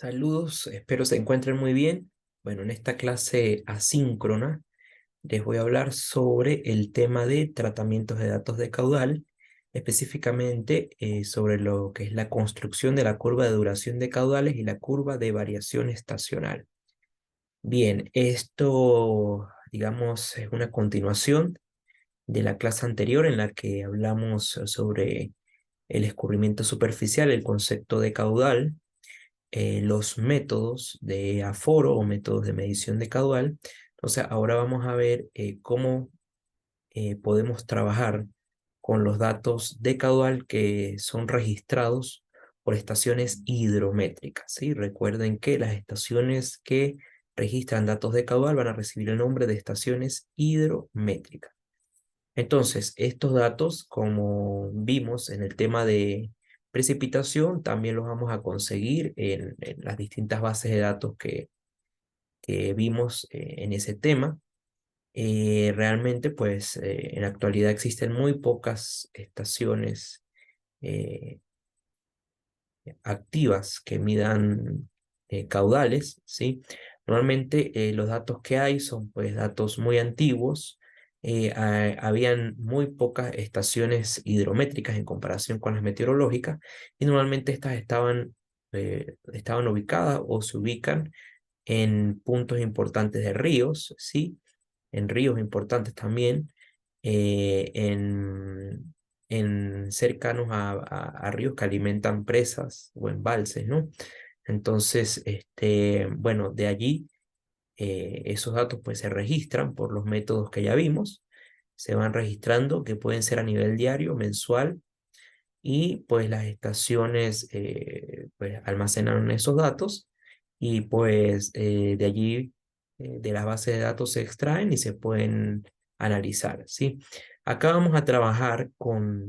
Saludos, espero se encuentren muy bien. Bueno, en esta clase asíncrona les voy a hablar sobre el tema de tratamientos de datos de caudal, específicamente sobre lo que es la construcción de la curva de duración de caudales y la curva de variación estacional. Bien, esto, digamos, es una continuación de la clase anterior en la que hablamos sobre el escurrimiento superficial, el concepto de caudal, los métodos de aforo o métodos de medición de caudal. Entonces, ahora vamos a ver cómo podemos trabajar con los datos de caudal que son registrados por estaciones hidrométricas, ¿sí? Recuerden que las estaciones que registran datos de caudal van a recibir el nombre de estaciones hidrométricas. Entonces, estos datos, como vimos en el tema de precipitación, también los vamos a conseguir en las distintas bases de datos que vimos en ese tema. Realmente, pues, en la actualidad existen muy pocas estaciones eh, activas que midan caudales, ¿sí? Normalmente los datos que hay son pues datos muy antiguos. Habían muy pocas estaciones hidrométricas en comparación con las meteorológicas y normalmente estas estaban ubicadas o se ubican en puntos importantes de ríos, ¿sí? En ríos importantes también, eh, en, en cercanos a ríos que alimentan presas o embalses, ¿no? Entonces, bueno, de allí esos datos pues se registran por los métodos que ya vimos, se van registrando que pueden ser a nivel diario, mensual, y pues las estaciones pues almacenan esos datos y pues de allí, de las bases de datos se extraen y se pueden analizar, ¿sí? Acá vamos a trabajar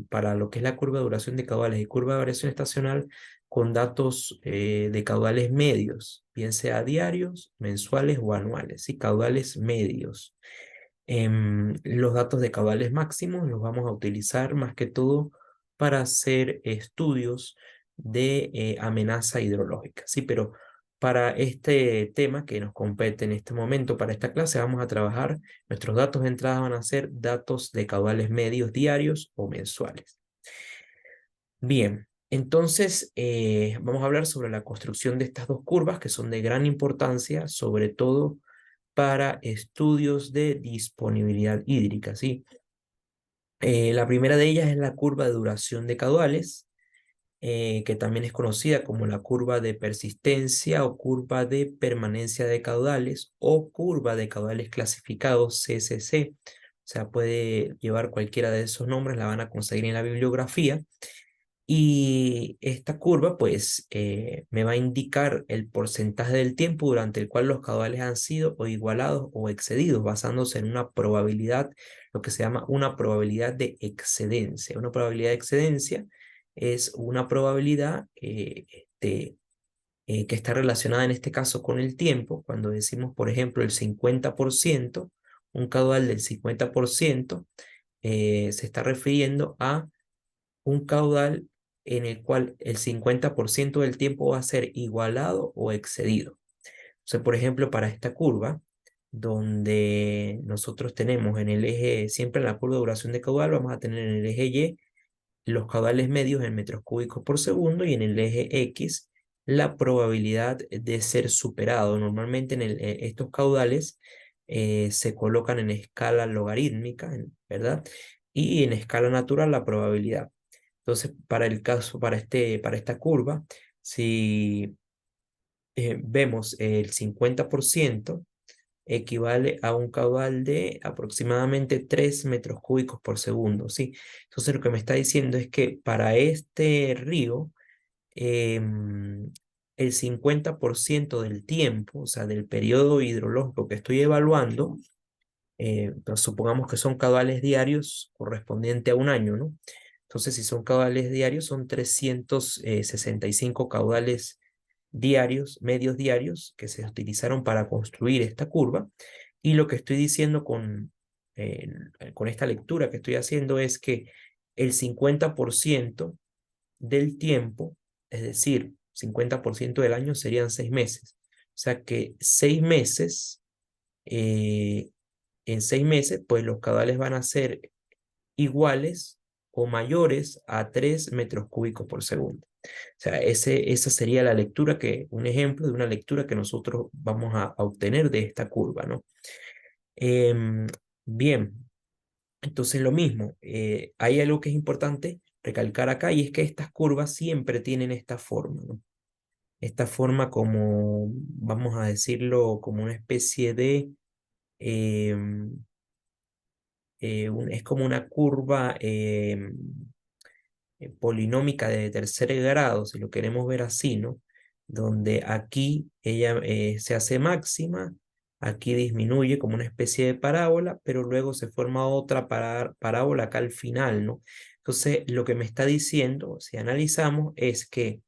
para lo que es la curva de duración de caudales y curva de variación estacional con datos de caudales medios, bien sea diarios, mensuales o anuales, ¿sí? Caudales medios. Los datos de caudales máximos los vamos a utilizar más que todo para hacer estudios de amenaza hidrológica, ¿sí? Pero para este tema que nos compete en este momento, para esta clase, vamos a trabajar, nuestros datos de entrada van a ser datos de caudales medios diarios o mensuales. Bien, entonces vamos a hablar sobre la construcción de estas dos curvas que son de gran importancia, sobre todo para estudios de disponibilidad hídrica, ¿sí? La primera de ellas es la curva de duración de caudales, que también es conocida como la curva de persistencia o curva de permanencia de caudales o curva de caudales clasificados CCC. O sea, puede llevar cualquiera de esos nombres, la van a conseguir en la bibliografía. Y esta curva, pues, me va a indicar el porcentaje del tiempo durante el cual los caudales han sido o igualados o excedidos, basándose en una probabilidad, lo que se llama una probabilidad de excedencia. Una probabilidad de excedencia es una probabilidad que está relacionada en este caso con el tiempo. Cuando decimos, por ejemplo, el 50%, un caudal del 50%, se está refiriendo a un caudal en el cual el 50% del tiempo va a ser igualado o excedido. O sea, por ejemplo, para esta curva, donde nosotros tenemos en el eje, siempre en la curva de duración de caudal, vamos a tener en el eje Y los caudales medios en metros cúbicos por segundo y en el eje X la probabilidad de ser superado. Normalmente estos caudales se colocan en escala logarítmica, ¿verdad? Y en escala natural la probabilidad. Entonces, para el caso, para esta curva, si vemos el 50% equivale a un caudal de aproximadamente 3 metros cúbicos por segundo, ¿sí? Entonces, lo que me está diciendo es que para este río, el 50% del tiempo, o sea, del periodo hidrológico que estoy evaluando, pues supongamos que son caudales diarios correspondiente a un año, ¿no? Entonces, si son caudales diarios, son 365 caudales diarios, medios diarios, que se utilizaron para construir esta curva. Y lo que estoy diciendo eh, con esta lectura que estoy haciendo es que el 50% del tiempo, es decir, 50% del año serían 6 meses. O sea que 6 meses, en 6 meses, pues los caudales van a ser iguales o mayores a 3 metros cúbicos por segundo. O sea, esa sería la lectura un ejemplo de una lectura que nosotros vamos a obtener de esta curva, ¿no? Em, bien, entonces lo mismo, hay algo que es importante recalcar acá y es que estas curvas siempre tienen esta forma, ¿no? Esta forma como, vamos a decirlo, como una especie de, em, es como una curva polinómica de tercer grado, si lo queremos ver así, ¿no? Donde aquí ella se hace máxima, aquí disminuye como una especie de parábola, pero luego se forma otra parábola acá al final, ¿no? Entonces, lo que me está diciendo, si analizamos, es que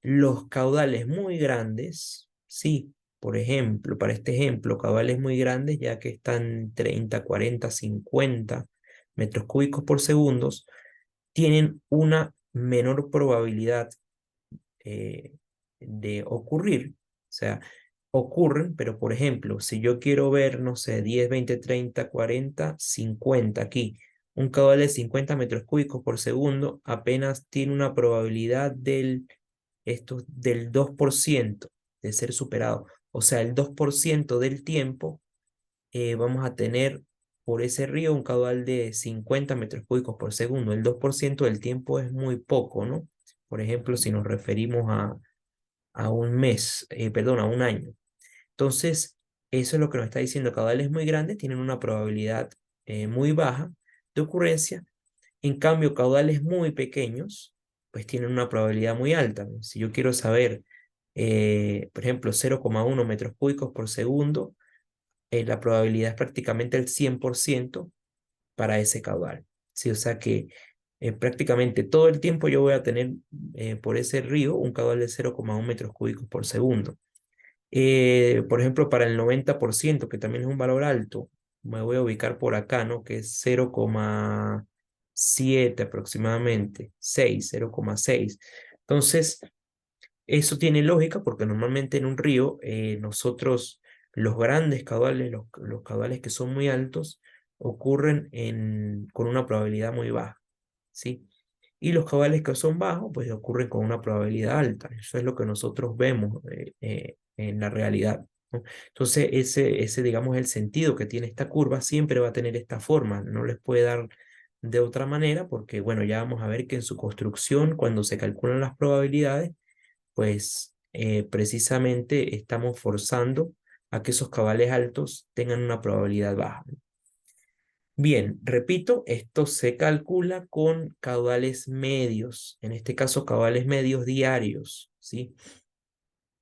los caudales muy grandes, sí, por ejemplo, para este ejemplo, caudales muy grandes, ya que están 30, 40, 50 metros cúbicos por segundo, tienen una menor probabilidad eh, de ocurrir. O sea, ocurren, pero por ejemplo, si yo quiero ver, no sé, 10, 20, 30, 40, 50 aquí, un caudal de 50 metros cúbicos por segundo apenas tiene una probabilidad del 2% de ser superado. O sea, el 2% del tiempo vamos a tener por ese río un caudal de 50 metros cúbicos por segundo. El 2% del tiempo es muy poco, ¿no? Por ejemplo, si nos referimos a un mes, perdón, a un año. Entonces, eso es lo que nos está diciendo. Caudales muy grandes tienen una probabilidad muy baja de ocurrencia. En cambio, caudales muy pequeños, pues tienen una probabilidad muy alta, ¿no? Si yo quiero saber, por ejemplo, 0,1 metros cúbicos por segundo, la probabilidad es prácticamente el 100% para ese caudal. ¿Sí? O sea que prácticamente todo el tiempo yo voy a tener por ese río un caudal de 0,1 metros cúbicos por segundo. Por ejemplo, para el 90%, que también es un valor alto, me voy a ubicar por acá, ¿no? Que es 0,7 aproximadamente, 6, 0,6. Entonces, eso tiene lógica porque normalmente en un río nosotros los grandes caudales, los caudales que son muy altos, ocurren con una probabilidad muy baja, ¿sí? Y los caudales que son bajos, pues ocurren con una probabilidad alta. Eso es lo que nosotros vemos en la realidad, ¿no? Entonces, digamos, el sentido que tiene esta curva siempre va a tener esta forma. No les puede dar de otra manera porque, bueno, ya vamos a ver que en su construcción, cuando se calculan las probabilidades, pues precisamente estamos forzando a que esos cabales altos tengan una probabilidad baja. Bien, repito, esto se calcula con caudales medios, en este caso caudales medios diarios, ¿sí?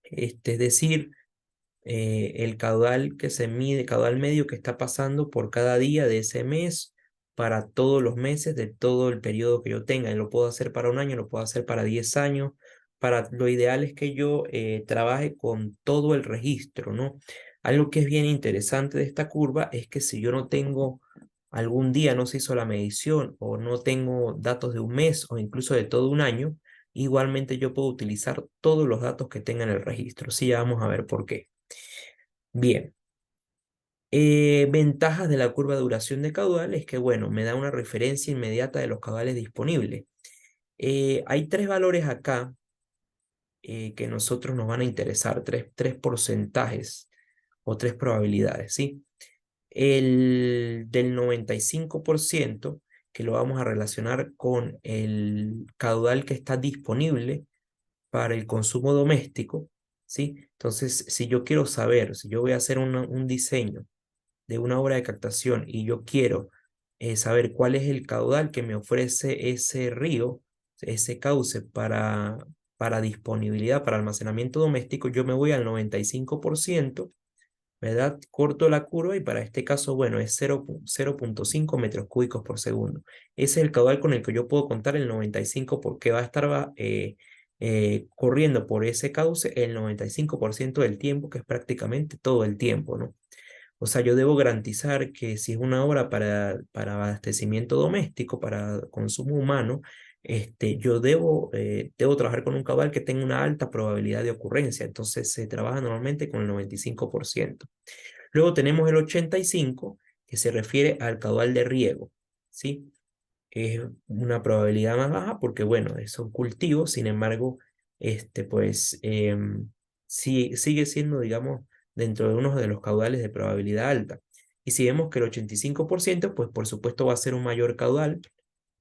Es decir, el caudal que se mide, caudal medio que está pasando por cada día de ese mes para todos los meses de todo el periodo que yo tenga. Y lo puedo hacer para un año, lo puedo hacer para 10 años. Lo ideal es que yo trabaje con todo el registro, ¿no? Algo que es bien interesante de esta curva es que si yo no tengo algún día no se hizo la medición o no tengo datos de un mes o incluso de todo un año, igualmente yo puedo utilizar todos los datos que tenga en el registro. Sí, ya vamos a ver por qué. Bien, ventajas de la curva de duración de caudal es que, bueno, me da una referencia inmediata de los caudales disponibles. Hay tres valores acá que nosotros nos van a interesar, tres porcentajes o tres probabilidades, ¿sí? El del 95%, que lo vamos a relacionar con el caudal que está disponible para el consumo doméstico, ¿sí? Entonces, si yo quiero saber, si yo voy a hacer un diseño de una obra de captación y yo quiero saber cuál es el caudal que me ofrece ese río, ese cauce para disponibilidad, para almacenamiento doméstico, yo me voy al 95%, ¿verdad? Corto la curva y para este caso, bueno, es 0,5 metros cúbicos por segundo. Ese es el caudal con el que yo puedo contar el 95 porque va a estar corriendo por ese cauce el 95% del tiempo, que es prácticamente todo el tiempo, ¿no? O sea, yo debo garantizar que si es una obra para abastecimiento doméstico, para consumo humano, yo debo trabajar con un caudal que tenga una alta probabilidad de ocurrencia. Entonces se trabaja normalmente con el 95%. Luego tenemos el 85%, que se refiere al caudal de riego, ¿sí? Es una probabilidad más baja porque, bueno, son cultivos, sin embargo, pues sí, sigue siendo, digamos, dentro de uno de los caudales de probabilidad alta. Y si vemos que el 85%, pues por supuesto va a ser un mayor caudal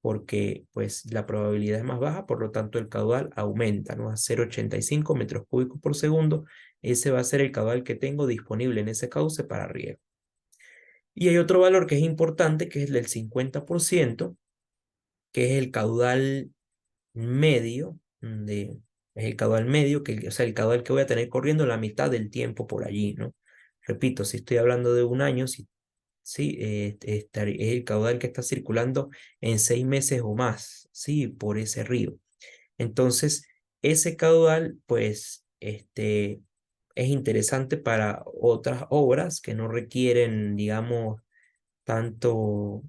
porque pues la probabilidad es más baja, por lo tanto el caudal aumenta, ¿no? A 0,85 metros cúbicos por segundo. Ese va a ser el caudal que tengo disponible en ese cauce para riego. Y hay otro valor que es importante, que es el del 50%, que es el caudal medio, es el caudal medio, o sea, el caudal que voy a tener corriendo la mitad del tiempo por allí, ¿no? Repito, si estoy hablando de un año, sí, es el caudal que está circulando en 6 meses o más, sí, por ese río. Entonces, ese caudal, pues, es interesante para otras obras que no requieren, digamos, tanto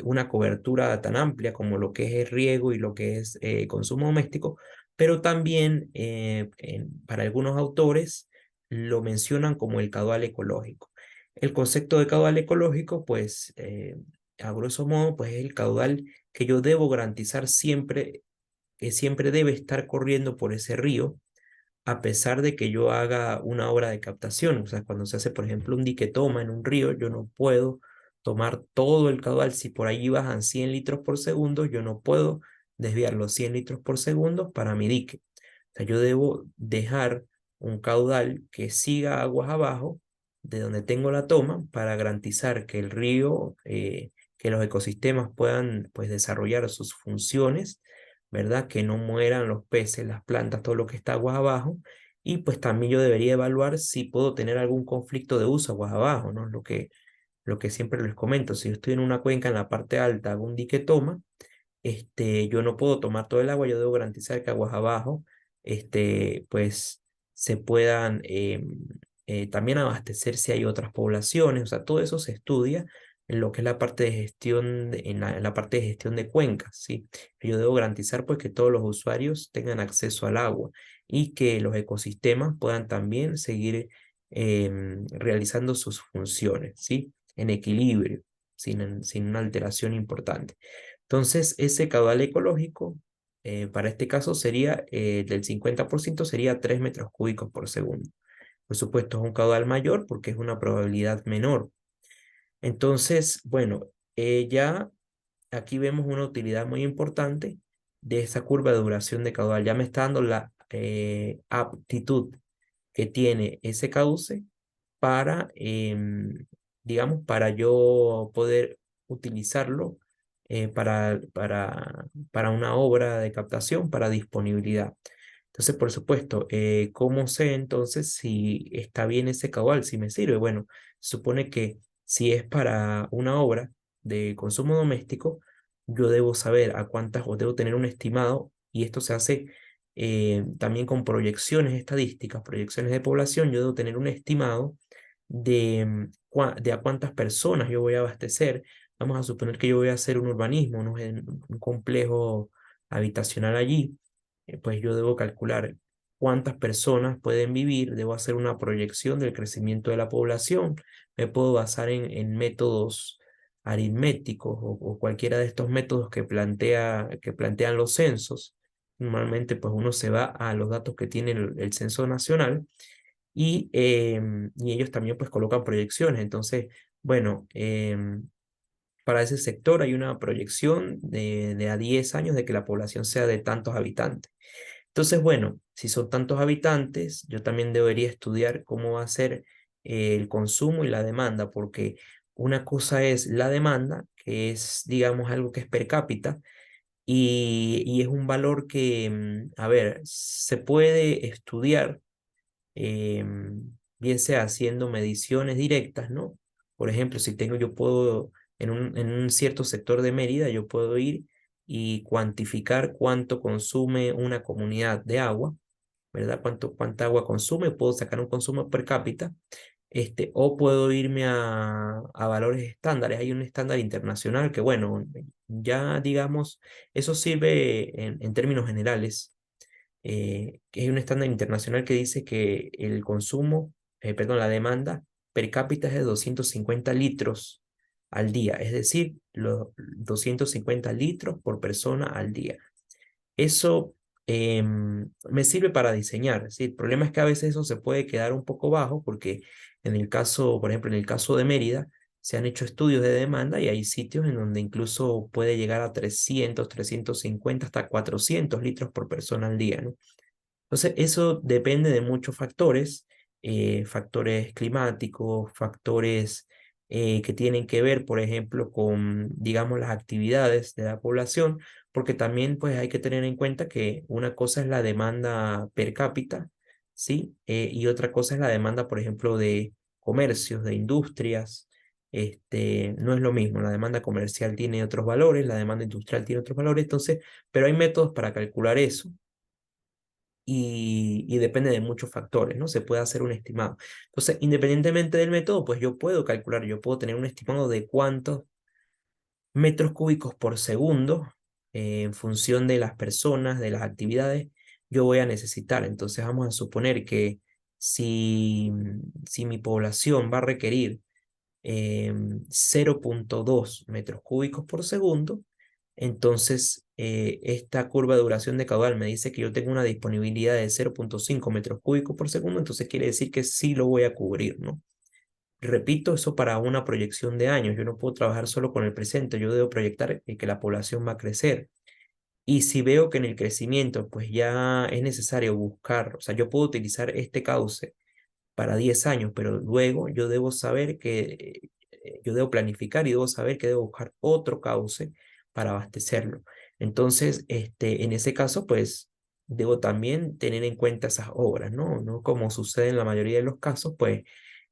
una cobertura tan amplia como lo que es el riego y lo que es consumo doméstico, pero también para algunos autores lo mencionan como el caudal ecológico. El concepto de caudal ecológico, pues, a grosso modo, pues es el caudal que yo debo garantizar siempre, que siempre debe estar corriendo por ese río a pesar de que yo haga una obra de captación. O sea, cuando se hace, por ejemplo, un diquetoma en un río, yo no puedo tomar todo el caudal. Si por ahí bajan 100 litros por segundo, yo no puedo desviar los 100 litros por segundo para mi dique. O sea, yo debo dejar un caudal que siga aguas abajo de donde tengo la toma para garantizar que el río, que los ecosistemas puedan pues desarrollar sus funciones, ¿verdad? Que no mueran los peces, las plantas, todo lo que está aguas abajo. Y pues también yo debería evaluar si puedo tener algún conflicto de uso aguas abajo, ¿no? Lo que siempre les comento, si yo estoy en una cuenca en la parte alta, hago un dique toma, yo no puedo tomar todo el agua, yo debo garantizar que aguas abajo, pues se puedan también abastecer si hay otras poblaciones, o sea, todo eso se estudia en lo que es la parte de gestión, en la parte de gestión de cuencas, ¿sí? Yo debo garantizar pues que todos los usuarios tengan acceso al agua y que los ecosistemas puedan también seguir realizando sus funciones, ¿sí? En equilibrio, sin una alteración importante. Entonces, ese caudal ecológico, para este caso sería del 50%, sería 3 metros cúbicos por segundo. Por supuesto, es un caudal mayor porque es una probabilidad menor. Entonces, bueno, ya aquí vemos una utilidad muy importante de esa curva de duración de caudal. Ya me está dando la aptitud que tiene ese cauce para, digamos, para yo poder utilizarlo para una obra de captación, para disponibilidad. Entonces, por supuesto, ¿cómo sé entonces si está bien ese caudal, si me sirve? Bueno, se supone que si es para una obra de consumo doméstico, yo debo saber a cuántas, o debo tener un estimado, y esto se hace también con proyecciones estadísticas, proyecciones de población. Yo debo tener un estimado de a cuántas personas yo voy a abastecer. Vamos a suponer que yo voy a hacer un urbanismo, ¿no? En un complejo habitacional allí, pues yo debo calcular cuántas personas pueden vivir, debo hacer una proyección del crecimiento de la población, me puedo basar en métodos aritméticos o cualquiera de estos métodos que plantean los censos. Normalmente, pues uno se va a los datos que tiene el Censo Nacional y ellos también pues colocan proyecciones. Entonces, bueno, para ese sector hay una proyección de a 10 años de que la población sea de tantos habitantes. Entonces, bueno, si son tantos habitantes, yo también debería estudiar cómo va a ser el consumo y la demanda, porque una cosa es la demanda, que es, digamos, algo que es per cápita, y es un valor que, a ver, se puede estudiar, bien sea haciendo mediciones directas, ¿no? Por ejemplo, si tengo, yo puedo, en un cierto sector de Mérida, yo puedo ir y cuantificar cuánto consume una comunidad de agua, ¿verdad? Cuánta agua consume, puedo sacar un consumo per cápita, O puedo irme a valores estándares. Hay un estándar internacional que, bueno, ya digamos, eso sirve en términos generales. Que hay un estándar internacional que dice que el consumo, perdón, la demanda per cápita es de 250 litros al día, es decir, los 250 litros por persona al día. Eso me sirve para diseñar, ¿sí? El problema es que a veces eso se puede quedar un poco bajo porque en el caso, por ejemplo, en el caso de Mérida, se han hecho estudios de demanda y hay sitios en donde incluso puede llegar a 300, 350, hasta 400 litros por persona al día, ¿no? Entonces, eso depende de muchos factores, factores climáticos, factores que tienen que ver, por ejemplo, con, digamos, las actividades de la población, porque también pues hay que tener en cuenta que una cosa es la demanda per cápita, ¿sí? Y otra cosa es la demanda, por ejemplo, de comercios, de industrias. No es lo mismo, la demanda comercial tiene otros valores, la demanda industrial tiene otros valores, entonces, pero hay métodos para calcular eso y depende de muchos factores, ¿no? Se puede hacer un estimado. Entonces, independientemente del método, pues yo puedo calcular, yo puedo tener un estimado de cuántos metros cúbicos por segundo, en función de las personas, de las actividades, yo voy a necesitar. Entonces, vamos a suponer que si mi población va a requerir 0,2 metros cúbicos por segundo, entonces esta curva de duración de caudal me dice que yo tengo una disponibilidad de 0,5 metros cúbicos por segundo, entonces quiere decir que sí lo voy a cubrir, ¿no? Repito, eso para una proyección de años. Yo no puedo trabajar solo con el presente, yo debo proyectar que la población va a crecer. Y si veo que en el crecimiento pues ya es necesario buscar, o sea, yo puedo utilizar este cauce para 10 años, pero luego yo debo saber que, yo debo planificar y debo saber que debo buscar otro cauce para abastecerlo. Entonces, en ese caso, pues debo también tener en cuenta esas obras, ¿no? No como sucede en la mayoría de los casos, pues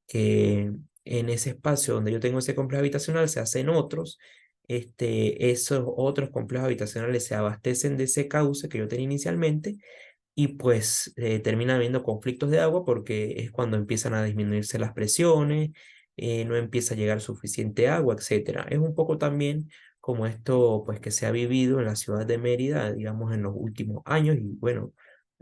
que en ese espacio donde yo tengo ese complejo habitacional se hacen otros. Esos otros complejos habitacionales se abastecen de ese cauce que yo tenía inicialmente y pues termina habiendo conflictos de agua porque es cuando empiezan a disminuirse las presiones, no empieza a llegar suficiente agua, etcétera. Es un poco también como esto pues que se ha vivido en la ciudad de Mérida, digamos, en los últimos años y bueno,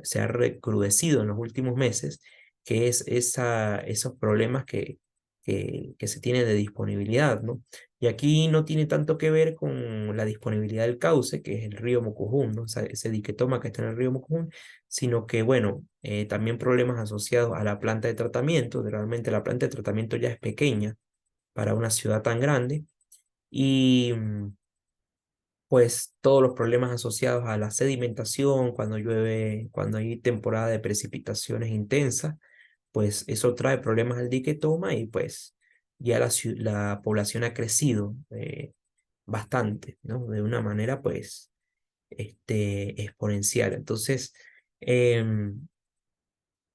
se ha recrudecido en los últimos meses, que es esos problemas que se tienen de disponibilidad, ¿no? Y aquí no tiene tanto que ver con la disponibilidad del cauce, que es el río Mocujún, ¿no? O sea, ese diquetoma que está en el río Mocujún, sino que, bueno, también problemas asociados a la planta de tratamiento. Realmente la planta de tratamiento ya es pequeña para una ciudad tan grande y pues todos los problemas asociados a la sedimentación, cuando llueve, cuando hay temporada de precipitaciones intensas, pues eso trae problemas al diquetoma y pues ya la población ha crecido bastante, ¿no? De una manera pues exponencial. Entonces, em,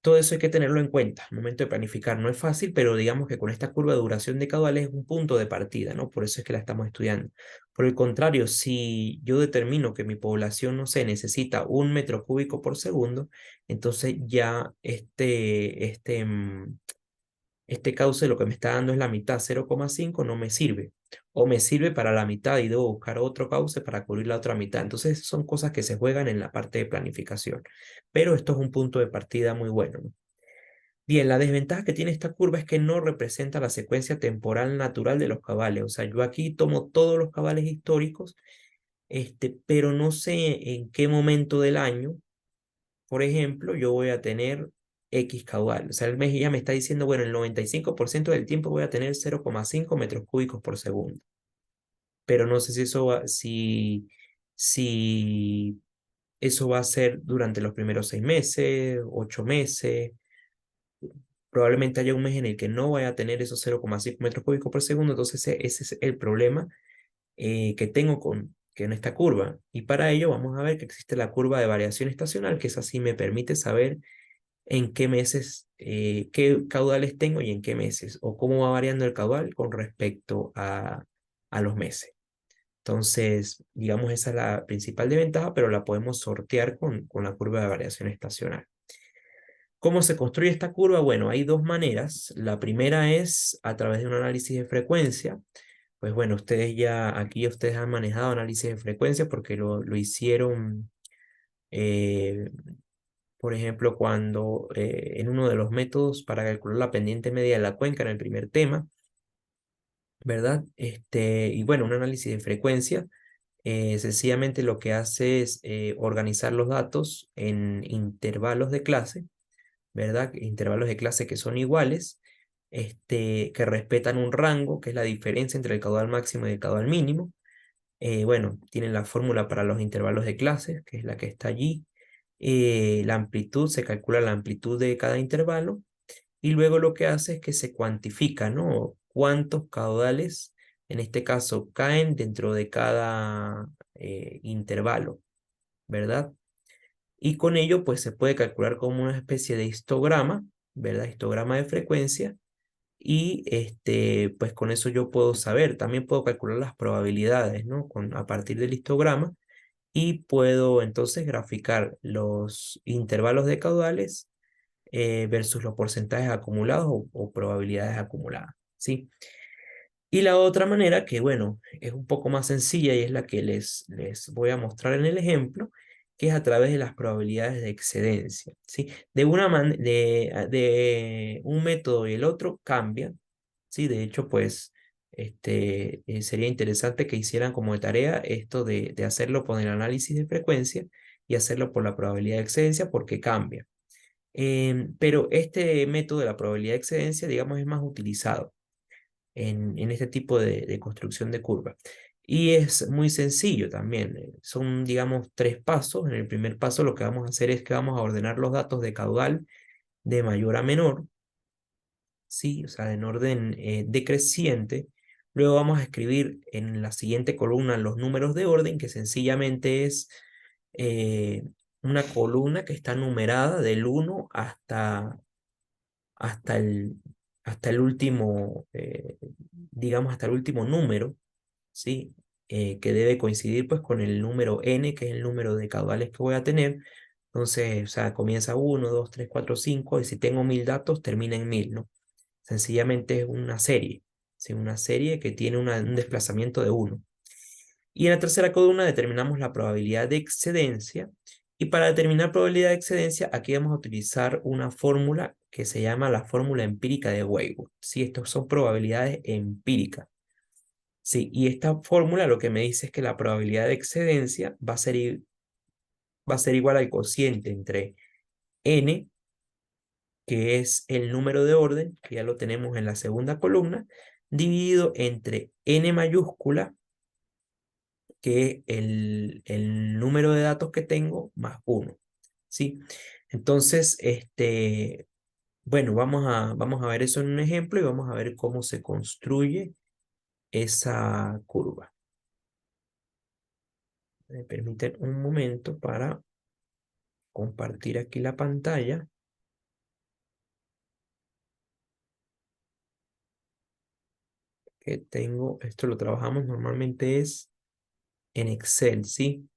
todo eso hay que tenerlo en cuenta al momento de planificar. No es fácil, pero digamos que con esta curva de duración de caudales es un punto de partida, ¿no? Por eso es que la estamos estudiando. Por el contrario, si yo determino que mi población, no sé, necesita 1 metro cúbico por segundo, entonces ya este cauce lo que me está dando es la mitad, 0,5 no me sirve. O me sirve para la mitad y debo buscar otro cauce para cubrir la otra mitad. Entonces son cosas que se juegan en la parte de planificación. Pero esto es un punto de partida muy bueno, ¿no? Bien, la desventaja que tiene esta curva es que no representa la secuencia temporal natural de los cabales. O sea, yo aquí tomo todos los cabales históricos, pero no sé en qué momento del año, por ejemplo, yo voy a tener X caudal. O sea, el mes ya me está diciendo, bueno, el 95% del tiempo voy a tener 0,5 metros cúbicos por segundo. Pero no sé si si eso va a ser durante los primeros 6 meses, 8 meses. Probablemente haya un mes en el que no vaya a tener esos 0,5 metros cúbicos por segundo. Entonces, ese es el problema que tengo con esta curva. Y para ello vamos a ver que existe la curva de variación estacional, que es así me permite saber en qué meses, qué caudales tengo y en qué meses, o cómo va variando el caudal con respecto a los meses. Entonces, digamos, esa es la principal desventaja, pero la podemos sortear con la curva de variación estacional. ¿Cómo se construye esta curva? Bueno, hay dos maneras. La primera es a través de un análisis de frecuencia. Pues bueno, aquí ustedes han manejado análisis de frecuencia porque lo hicieron, eh, por ejemplo, cuando en uno de los métodos para calcular la pendiente media de la cuenca en el primer tema, ¿verdad? Y bueno, un análisis de frecuencia sencillamente lo que hace es organizar los datos en intervalos de clase, ¿verdad? Intervalos de clase que son iguales, que respetan un rango, que es la diferencia entre el caudal máximo y el caudal mínimo. Bueno, tienen la fórmula para los intervalos de clase, que es la que está allí. La amplitud, se calcula la amplitud de cada intervalo y luego lo que hace es que se cuantifica, ¿no? Cuántos caudales, en este caso, caen dentro de cada intervalo, ¿verdad? Y con ello, pues se puede calcular como una especie de histograma, ¿verdad? Histograma de frecuencia. Y pues con eso yo puedo saber, también puedo calcular las probabilidades, ¿no? A partir del histograma y puedo entonces graficar los intervalos de caudales versus los porcentajes acumulados o probabilidades acumuladas, ¿sí? Y la otra manera que, bueno, es un poco más sencilla y es la que les voy a mostrar en el ejemplo, que es a través de las probabilidades de excedencia, ¿sí? De un método y el otro cambian, ¿sí? De hecho, pues, sería interesante que hicieran como de tarea esto de hacerlo por el análisis de frecuencia y hacerlo por la probabilidad de excedencia porque cambia. Pero este método de la probabilidad de excedencia, digamos, es más utilizado en este tipo de construcción de curva. Y es muy sencillo también. Son, digamos, tres pasos. En el primer paso lo que vamos a hacer es que vamos a ordenar los datos de caudal de mayor a menor, ¿sí? O sea, en orden decreciente. Luego vamos a escribir en la siguiente columna los números de orden, que sencillamente es eh, una columna que está numerada del 1 hasta el, hasta el último, digamos, hasta el último número, ¿sí? Que debe coincidir pues con el número n, que es el número de caudales que voy a tener. Entonces, o sea, comienza 1, 2, 3, 4, 5, y si tengo 1000 datos, termina en 1000, ¿no? Sencillamente es una serie, ¿sí? Una serie que tiene un desplazamiento de 1. Y en la tercera columna determinamos la probabilidad de excedencia. Y para determinar probabilidad de excedencia, aquí vamos a utilizar una fórmula que se llama la fórmula empírica de Weibull. Sí, estos son probabilidades empíricas. Sí, y esta fórmula lo que me dice es que la probabilidad de excedencia va a ser igual al cociente entre n, que es el número de orden, que ya lo tenemos en la segunda columna, dividido entre n mayúscula, que es el número de datos que tengo, más 1. ¿Sí? Entonces, bueno, vamos a ver eso en un ejemplo y vamos a ver cómo se construye esa curva. Me permiten un momento para compartir aquí la pantalla que tengo. Esto lo trabajamos normalmente es en Excel, ¿sí?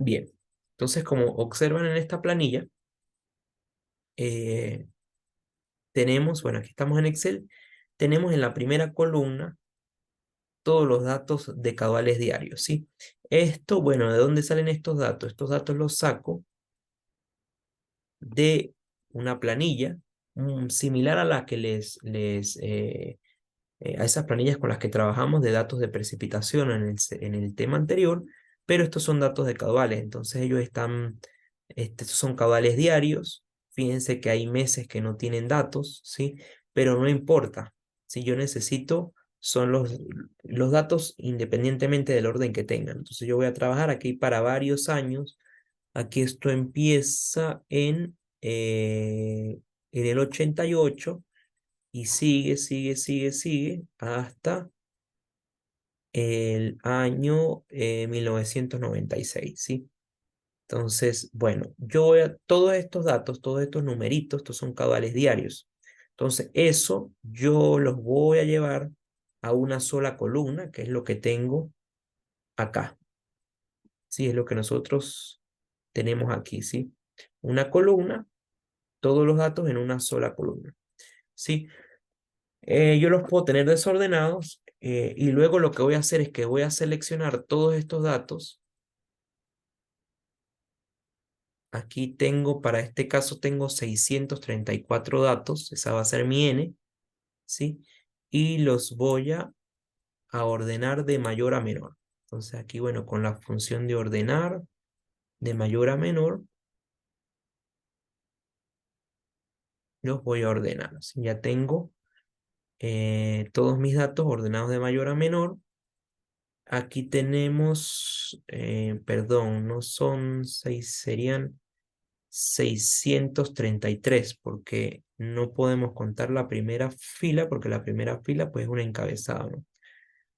Bien. Entonces, como observan en esta planilla, eh, tenemos, bueno, aquí estamos en Excel, tenemos en la primera columna todos los datos de caudales diarios, ¿sí? Esto, bueno, ¿de dónde salen estos datos? Estos datos los saco de una planilla similar a la que a esas planillas con las que trabajamos de datos de precipitación en el tema anterior, pero estos son datos de caudales, entonces estos son caudales diarios. Fíjense que hay meses que no tienen datos, ¿sí? Pero no importa, si yo necesito son los datos independientemente del orden que tengan. Entonces yo voy a trabajar aquí para varios años. Aquí esto empieza en el 88 y sigue hasta el año 1996, ¿sí? Entonces, bueno, yo voy a todos estos datos, todos estos numeritos, estos son caudales diarios. Entonces, eso yo los voy a llevar a una sola columna, que es lo que tengo acá. Sí, es lo que nosotros tenemos aquí, ¿sí? Una columna, todos los datos en una sola columna, ¿sí? Yo los puedo tener desordenados y luego lo que voy a hacer es que voy a seleccionar todos estos datos. Aquí tengo, para este caso tengo 634 datos, esa va a ser mi n, ¿sí? Y los voy a ordenar de mayor a menor. Entonces aquí, bueno, con la función de ordenar de mayor a menor, los voy a ordenar. ¿Sí? Ya tengo todos mis datos ordenados de mayor a menor. Aquí tenemos, perdón, no son 6, serían 633 porque no podemos contar la primera fila, porque la primera fila pues es un encabezado, ¿no?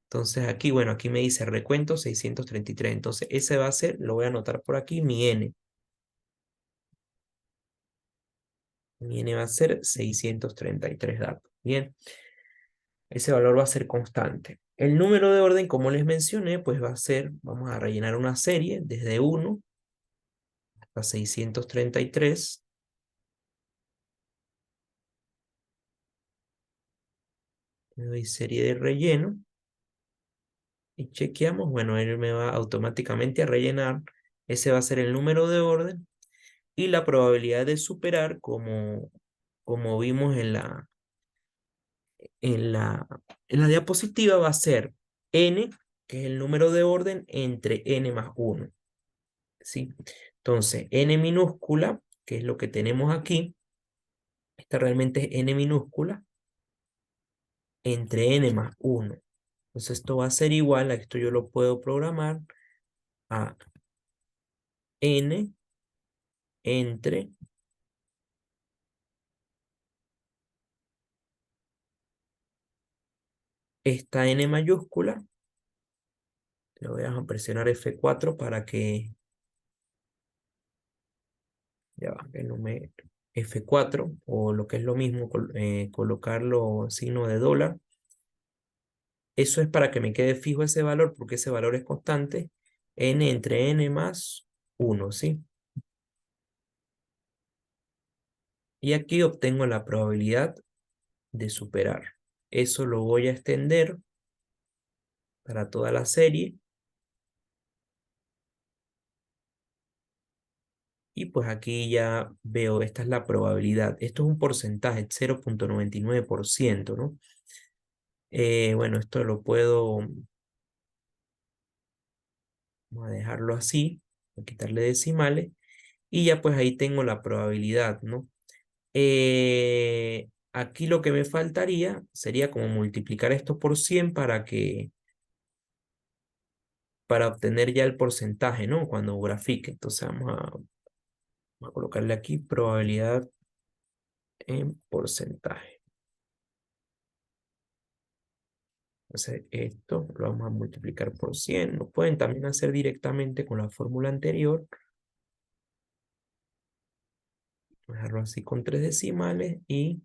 Entonces aquí, bueno, aquí me dice recuento 633, entonces ese va a ser, lo voy a anotar por aquí, mi n. Mi n va a ser 633 datos, bien. Ese valor va a ser constante. El número de orden, como les mencioné, pues va a ser, vamos a rellenar una serie desde 1 hasta 633. Le doy serie de relleno y chequeamos. Bueno, él me va automáticamente a rellenar. Ese va a ser el número de orden y la probabilidad de superar, como vimos en la, en la diapositiva, va a ser n, que es el número de orden, entre n más 1. ¿Sí? Entonces, n minúscula, que es lo que tenemos aquí, esta realmente es n minúscula, entre n más 1. Entonces, esto va a ser igual, a esto yo lo puedo programar a n entre esta n mayúscula. Le voy a presionar F4 para que, ya va, que no me, F4, o lo que es lo mismo, colocarlo signo de dólar. Eso es para que me quede fijo ese valor, porque ese valor es constante, n entre n más 1, ¿sí? Y aquí obtengo la probabilidad de superar. Eso lo voy a extender para toda la serie. Y pues aquí ya veo, esta es la probabilidad. Esto es un porcentaje, 0,99%, ¿no? Bueno, esto lo puedo, vamos a dejarlo así, voy a quitarle decimales. Y ya pues ahí tengo la probabilidad, ¿no? Aquí lo que me faltaría sería como multiplicar esto por 100 para obtener ya el porcentaje, ¿no? Cuando grafique. Entonces vamos a colocarle aquí probabilidad en porcentaje. Entonces esto lo vamos a multiplicar por 100. Lo pueden también hacer directamente con la fórmula anterior. Dejarlo así con 3 decimales y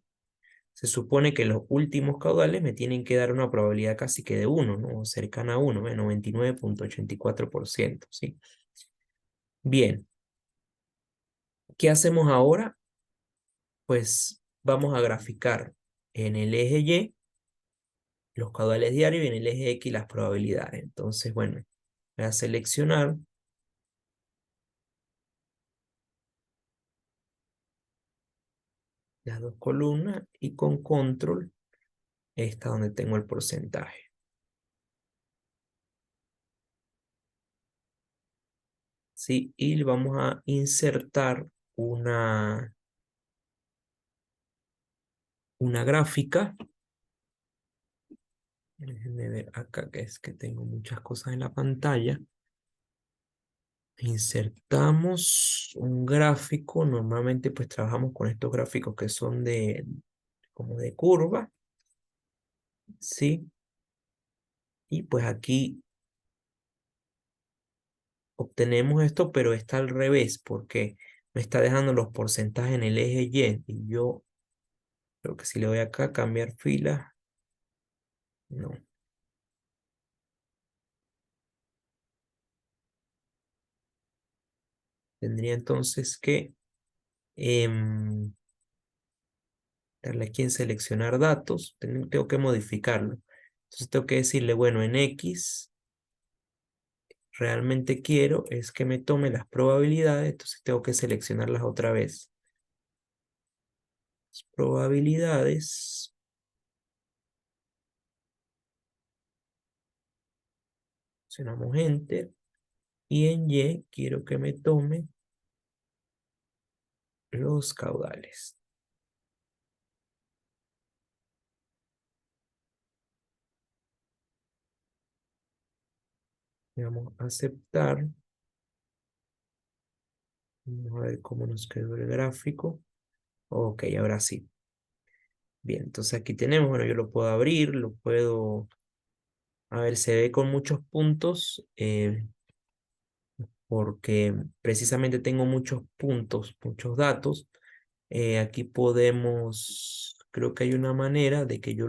se supone que los últimos caudales me tienen que dar una probabilidad casi que de 1, ¿no? Cercana a 1, 99,84%, ¿sí? Bien, ¿qué hacemos ahora? Pues vamos a graficar en el eje Y los caudales diarios y en el eje X las probabilidades. Entonces, bueno, voy a seleccionar las dos columnas y con control, esta donde tengo el porcentaje. ¿Sí? Y vamos a insertar una gráfica. Déjenme ver acá, que es que tengo muchas cosas en la pantalla. Insertamos un gráfico. Normalmente pues trabajamos con estos gráficos que son como de curva. ¿Sí? Y pues aquí obtenemos esto, pero está al revés, porque me está dejando los porcentajes en el eje Y, y yo creo que si le doy acá, cambiar fila, no. Tendría entonces que darle aquí en seleccionar datos, tengo que modificarlo. Entonces tengo que decirle, bueno, en X realmente quiero es que me tome las probabilidades, entonces tengo que seleccionarlas otra vez. Probabilidades, presionamos Enter, y en Y quiero que me tome los caudales. Vamos a aceptar. Vamos a ver cómo nos quedó el gráfico. Ok, ahora sí. Bien, entonces aquí tenemos, bueno, yo lo puedo abrir, lo puedo, a ver, se ve con muchos puntos, porque precisamente tengo muchos puntos, muchos datos. Aquí podemos, creo que hay una manera de que yo,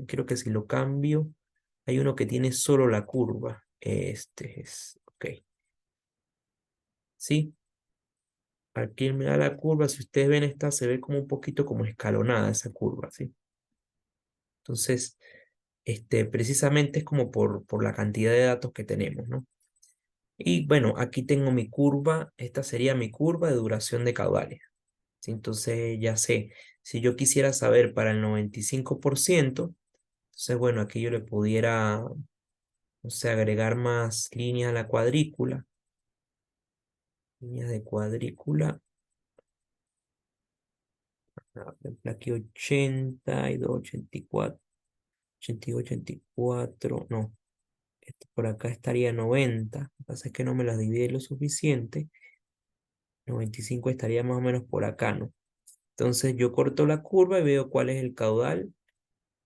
creo que si lo cambio, hay uno que tiene solo la curva. Este es, ok. Sí, aquí me da la curva, si ustedes ven esta, se ve como un poquito como escalonada esa curva, ¿sí? Entonces, precisamente es como por la cantidad de datos que tenemos, ¿no? Y bueno, aquí tengo mi curva, esta sería mi curva de duración de caudales, ¿sí? Entonces ya sé, si yo quisiera saber para el 95%, entonces bueno, aquí yo le pudiera, no sé, agregar más líneas a la cuadrícula, líneas de cuadrícula, por ejemplo, aquí 82, 84, 88, 84, no. Por acá estaría 90. Lo que pasa es que no me las divide lo suficiente. 95 estaría más o menos por acá, ¿no? Entonces yo corto la curva y veo cuál es el caudal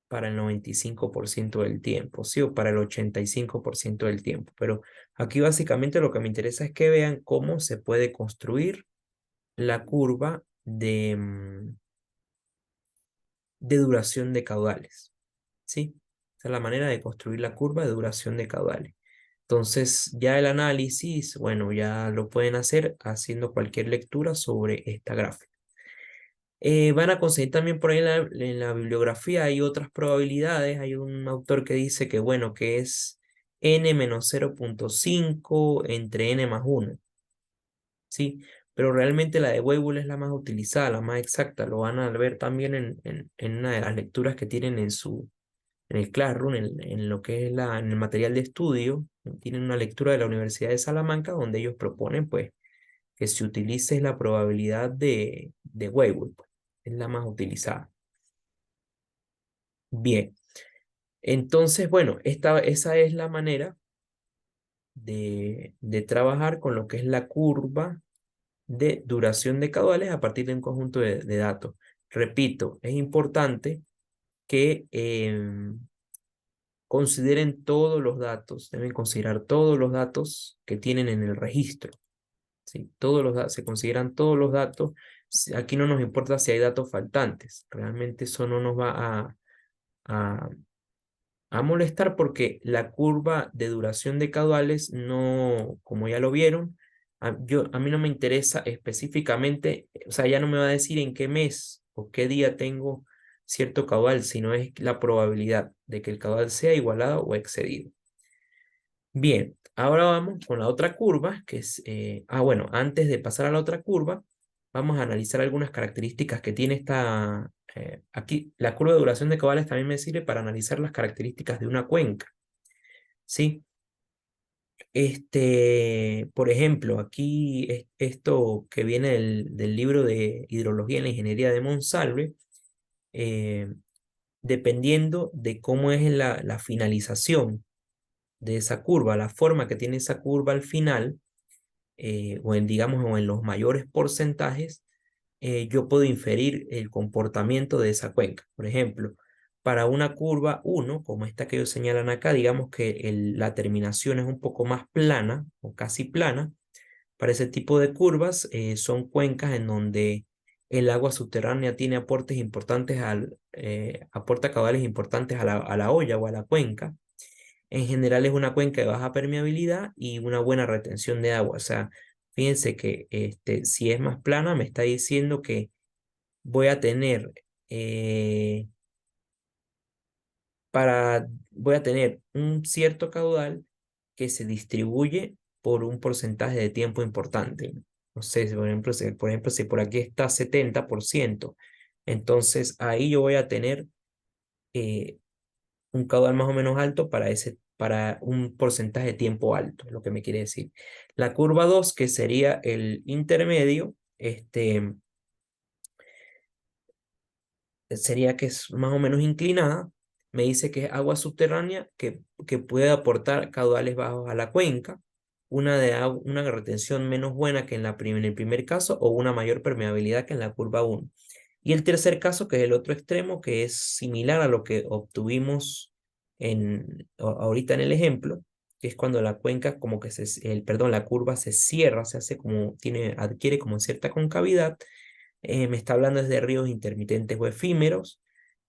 para el 95% del tiempo, ¿sí? O para el 85% del tiempo. Pero aquí básicamente lo que me interesa es que vean cómo se puede construir la curva de duración de caudales, ¿sí? Esa es la manera de construir la curva de duración de caudales. Entonces, ya el análisis, bueno, ya lo pueden hacer haciendo cualquier lectura sobre esta gráfica. Van a conseguir también por ahí en la bibliografía, hay otras probabilidades. Hay un autor que dice que, bueno, que es n menos 0,5 entre n más 1, ¿sí? Pero realmente la de Weibull es la más utilizada, la más exacta. Lo van a ver también en una de las lecturas que tienen en el Classroom, en lo que es en el material de estudio. Tienen una lectura de la Universidad de Salamanca donde ellos proponen, pues, que se utilice la probabilidad de Weibull, pues. Es la más utilizada. Bien, entonces, bueno, esa es la manera de trabajar con lo que es la curva de duración de caudales a partir de un conjunto de datos. Repito, es importante que consideren todos los datos, deben considerar todos los datos que tienen en el registro, ¿sí? Todos los datos, se consideran todos los datos. Aquí no nos importa si hay datos faltantes, realmente eso no nos va a, a molestar porque la curva de duración de caudales no, como ya lo vieron, a mí no me interesa específicamente, o sea, ya no me va a decir en qué mes o qué día tengo cierto caudal, sino es la probabilidad de que el caudal sea igualado o excedido. Bien, ahora vamos con la otra curva, que es, bueno, antes de pasar a la otra curva, vamos a analizar algunas características que tiene aquí, la curva de duración de caudales también me sirve para analizar las características de una cuenca, ¿sí? Por ejemplo, aquí esto que viene del libro de Hidrología en la Ingeniería de Monsalve, eh, dependiendo de cómo es la finalización de esa curva, la forma que tiene esa curva al final, digamos, o en los mayores porcentajes, yo puedo inferir el comportamiento de esa cuenca. Por ejemplo, para una curva 1, como esta que ellos señalan acá, digamos que la terminación es un poco más plana o casi plana. Para ese tipo de curvas son cuencas en donde el agua subterránea tiene aportes importantes aporta caudales importantes a la olla o a la cuenca. En general es una cuenca de baja permeabilidad y una buena retención de agua. O sea, fíjense que si es más plana, me está diciendo que voy a tener, eh, voy a tener un cierto caudal que se distribuye por un porcentaje de tiempo importante. No sé, por ejemplo, si por aquí está 70%, entonces ahí yo voy a tener eh, un caudal más o menos alto para un porcentaje de tiempo alto, es lo que me quiere decir. La curva 2, que sería el intermedio, sería que es más o menos inclinada, me dice que es agua subterránea que puede aportar caudales bajos a la cuenca, una retención menos buena que en el primer caso o una mayor permeabilidad que en la curva 1. Y el tercer caso, que es el otro extremo, que es similar a lo que obtuvimos ahorita en el ejemplo, que es cuando la cuenca como que perdón, la curva se cierra, se hace como, adquiere como cierta concavidad. Me está hablando desde ríos intermitentes o efímeros,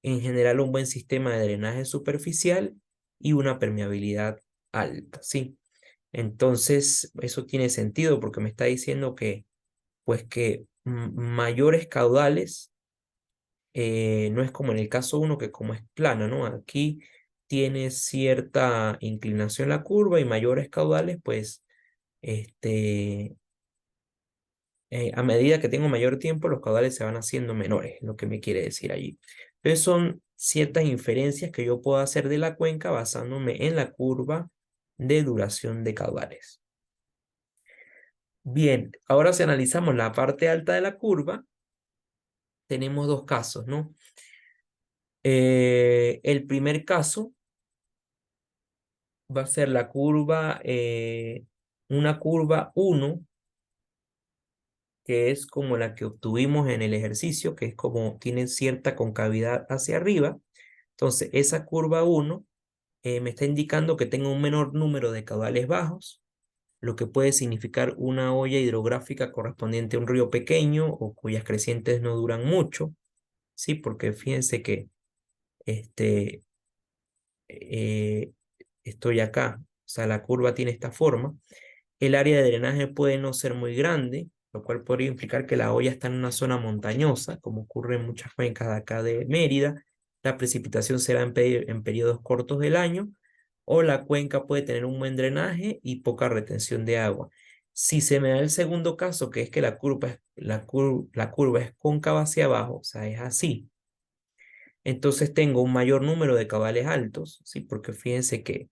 en general un buen sistema de drenaje superficial y una permeabilidad alta, ¿sí? Entonces, eso tiene sentido porque me está diciendo que, pues que mayores caudales, no es como en el caso uno que como es plana, ¿no? Aquí tiene cierta inclinación la curva y mayores caudales, pues, este, a medida que tengo mayor tiempo, los caudales se van haciendo menores, es lo que me quiere decir allí. Entonces son ciertas inferencias que yo puedo hacer de la cuenca basándome en la curva de duración de caudales. Bien, ahora si analizamos la parte alta de la curva, tenemos dos casos, ¿no? El primer caso va a ser una curva 1, que es como la que obtuvimos en el ejercicio, que es como tiene cierta concavidad hacia arriba. Entonces, esa curva 1 me está indicando que tengo un menor número de caudales bajos, lo que puede significar una olla hidrográfica correspondiente a un río pequeño o cuyas crecientes no duran mucho, ¿sí? Porque fíjense que este, eh, estoy acá, o sea, la curva tiene esta forma. El área de drenaje puede no ser muy grande, lo cual podría implicar que la olla está en una zona montañosa, como ocurre en muchas cuencas de acá de Mérida. La precipitación será en periodos cortos del año, o la cuenca puede tener un buen drenaje y poca retención de agua. Si se me da el segundo caso, que es que la curva es cóncava hacia abajo, o sea, es así, entonces tengo un mayor número de caudales altos, ¿sí? Porque fíjense que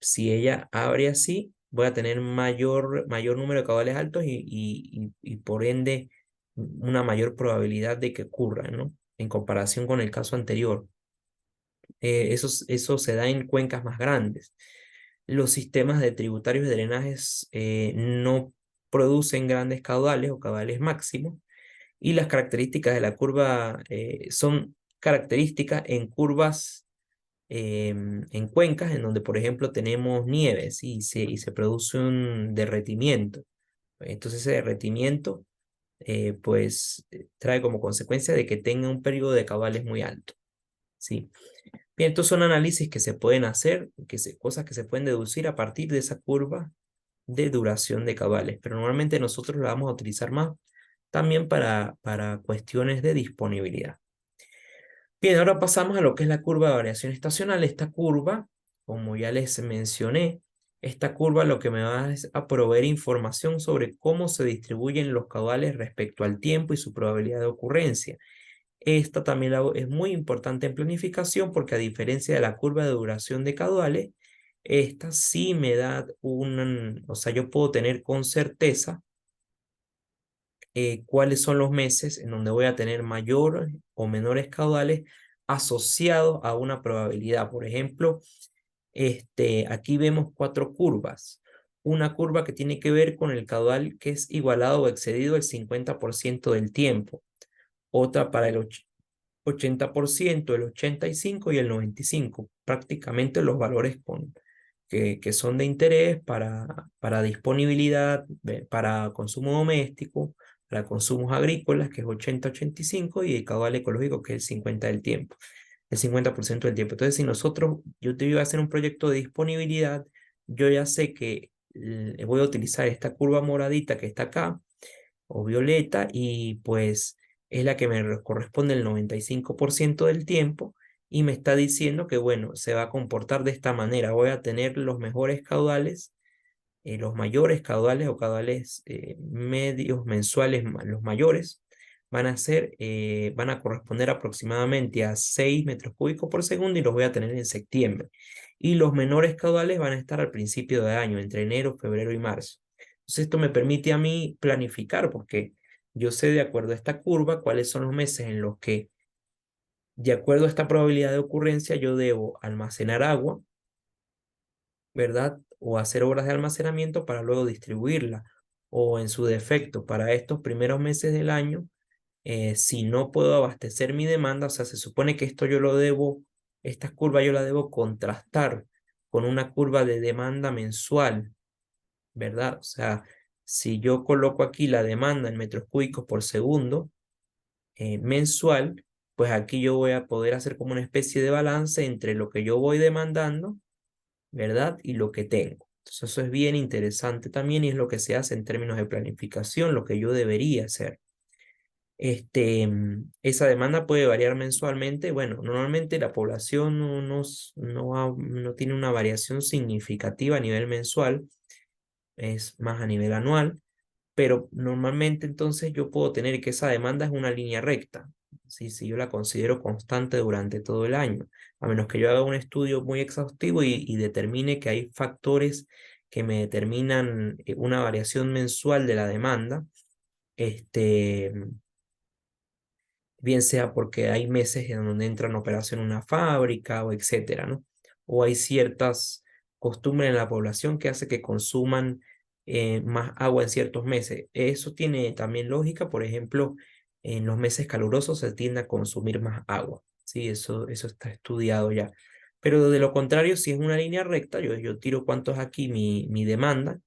si ella abre así, voy a tener mayor número de caudales altos y por ende una mayor probabilidad de que ocurra, ¿no? En comparación con el caso anterior. Eso se da en cuencas más grandes. Los sistemas de tributarios de drenajes no producen grandes caudales o caudales máximos, y las características de la curva son características en curvas, en cuencas en donde, por ejemplo, tenemos nieves y se produce un derretimiento. Entonces ese derretimiento trae como consecuencia de que tenga un periodo de caudales muy alto, ¿sí? Bien, estos son análisis que se pueden hacer, cosas que se pueden deducir a partir de esa curva de duración de caudales, pero normalmente nosotros la vamos a utilizar más también para cuestiones de disponibilidad. Bien, ahora pasamos a lo que es la curva de variación estacional. Esta curva, como ya les mencioné, esta curva lo que me va es a proveer información sobre cómo se distribuyen los caudales respecto al tiempo y su probabilidad de ocurrencia. Esta también es muy importante en planificación porque, a diferencia de la curva de duración de caudales, esta sí me da o sea, yo puedo tener con certeza cuáles son los meses en donde voy a tener mayor o menores caudales asociados a una probabilidad. Por ejemplo, aquí vemos cuatro curvas. Una curva que tiene que ver con el caudal que es igualado o excedido el 50% del tiempo. Otra para 80%, el 85% y el 95%, prácticamente los valores que son de interés para disponibilidad, para consumo doméstico, para consumos agrícolas, que es 80-85%, y el caudal ecológico, que es el 50% del tiempo, el 50% del tiempo. Entonces, si yo te iba a hacer un proyecto de disponibilidad, yo ya sé que voy a utilizar esta curva moradita que está acá, o violeta, y pues es la que me corresponde el 95% del tiempo, y me está diciendo que, bueno, se va a comportar de esta manera. Voy a tener los mejores caudales, los mayores caudales o caudales medios mensuales, los mayores, van a corresponder aproximadamente a 6 metros cúbicos por segundo, y los voy a tener en septiembre. Y los menores caudales van a estar al principio de año, entre enero, febrero y marzo. Entonces esto me permite a mí planificar, porque yo sé, de acuerdo a esta curva, cuáles son los meses en los que, de acuerdo a esta probabilidad de ocurrencia, yo debo almacenar agua, ¿verdad? O hacer obras de almacenamiento para luego distribuirla. O en su defecto, para estos primeros meses del año, si no puedo abastecer mi demanda, o sea, se supone que esto yo lo debo, esta curva yo la debo contrastar con una curva de demanda mensual, ¿verdad? O sea, si yo coloco aquí la demanda en metros cúbicos por segundo mensual, pues aquí yo voy a poder hacer como una especie de balance entre lo que yo voy demandando, ¿verdad? Y lo que tengo. Entonces eso es bien interesante también, y es lo que se hace en términos de planificación, lo que yo debería hacer. Esa demanda puede variar mensualmente. Bueno, normalmente la población no tiene una variación significativa a nivel mensual, es más a nivel anual, pero normalmente entonces yo puedo tener que esa demanda es una línea recta, ¿sí? Si yo la considero constante durante todo el año, a menos que yo haga un estudio muy exhaustivo y determine que hay factores que me determinan una variación mensual de la demanda, este, bien sea porque hay meses en donde entra en operación una fábrica o etcétera, ¿no? O hay ciertas costumbres en la población que hace que consuman más agua en ciertos meses. Eso tiene también lógica. Por ejemplo, en los meses calurosos se tiende a consumir más agua, ¿sí? Eso está estudiado ya. Pero de lo contrario, si es una línea recta, yo tiro cuánto es aquí mi demanda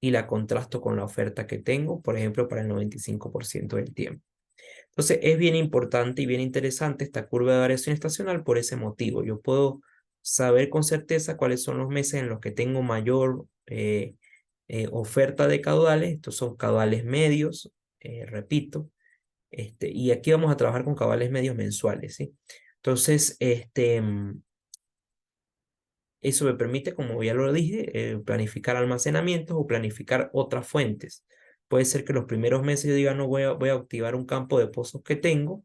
y la contrasto con la oferta que tengo, por ejemplo, para el 95% del tiempo. Entonces es bien importante y bien interesante esta curva de variación estacional por ese motivo. Yo puedo saber con certeza cuáles son los meses en los que tengo mayor oferta de caudales. Estos son caudales medios, repito. Y aquí vamos a trabajar con caudales medios mensuales, ¿sí? Entonces, eso me permite, como ya lo dije, planificar almacenamientos o planificar otras fuentes. Puede ser que los primeros meses yo diga, no voy a activar un campo de pozos que tengo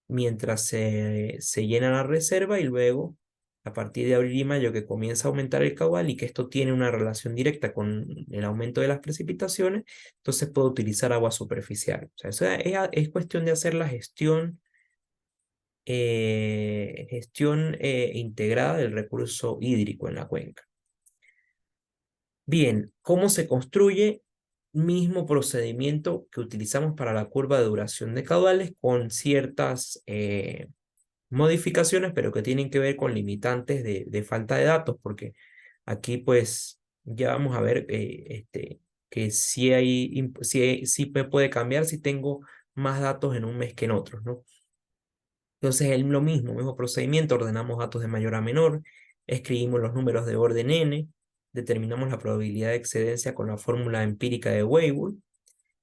mientras se llena la reserva, y luego, a partir de abril y mayo, que comienza a aumentar el caudal y que esto tiene una relación directa con el aumento de las precipitaciones, entonces puedo utilizar agua superficial. O sea, eso es cuestión de hacer la gestión integrada del recurso hídrico en la cuenca. Bien, ¿cómo se construye? Mismo procedimiento que utilizamos para la curva de duración de caudales, con ciertas modificaciones, pero que tienen que ver con limitantes de falta de datos, porque aquí pues ya vamos a ver que sí me puede cambiar si tengo más datos en un mes que en otros, ¿no? Entonces es lo mismo procedimiento, ordenamos datos de mayor a menor, escribimos los números de orden n, determinamos la probabilidad de excedencia con la fórmula empírica de Weibull,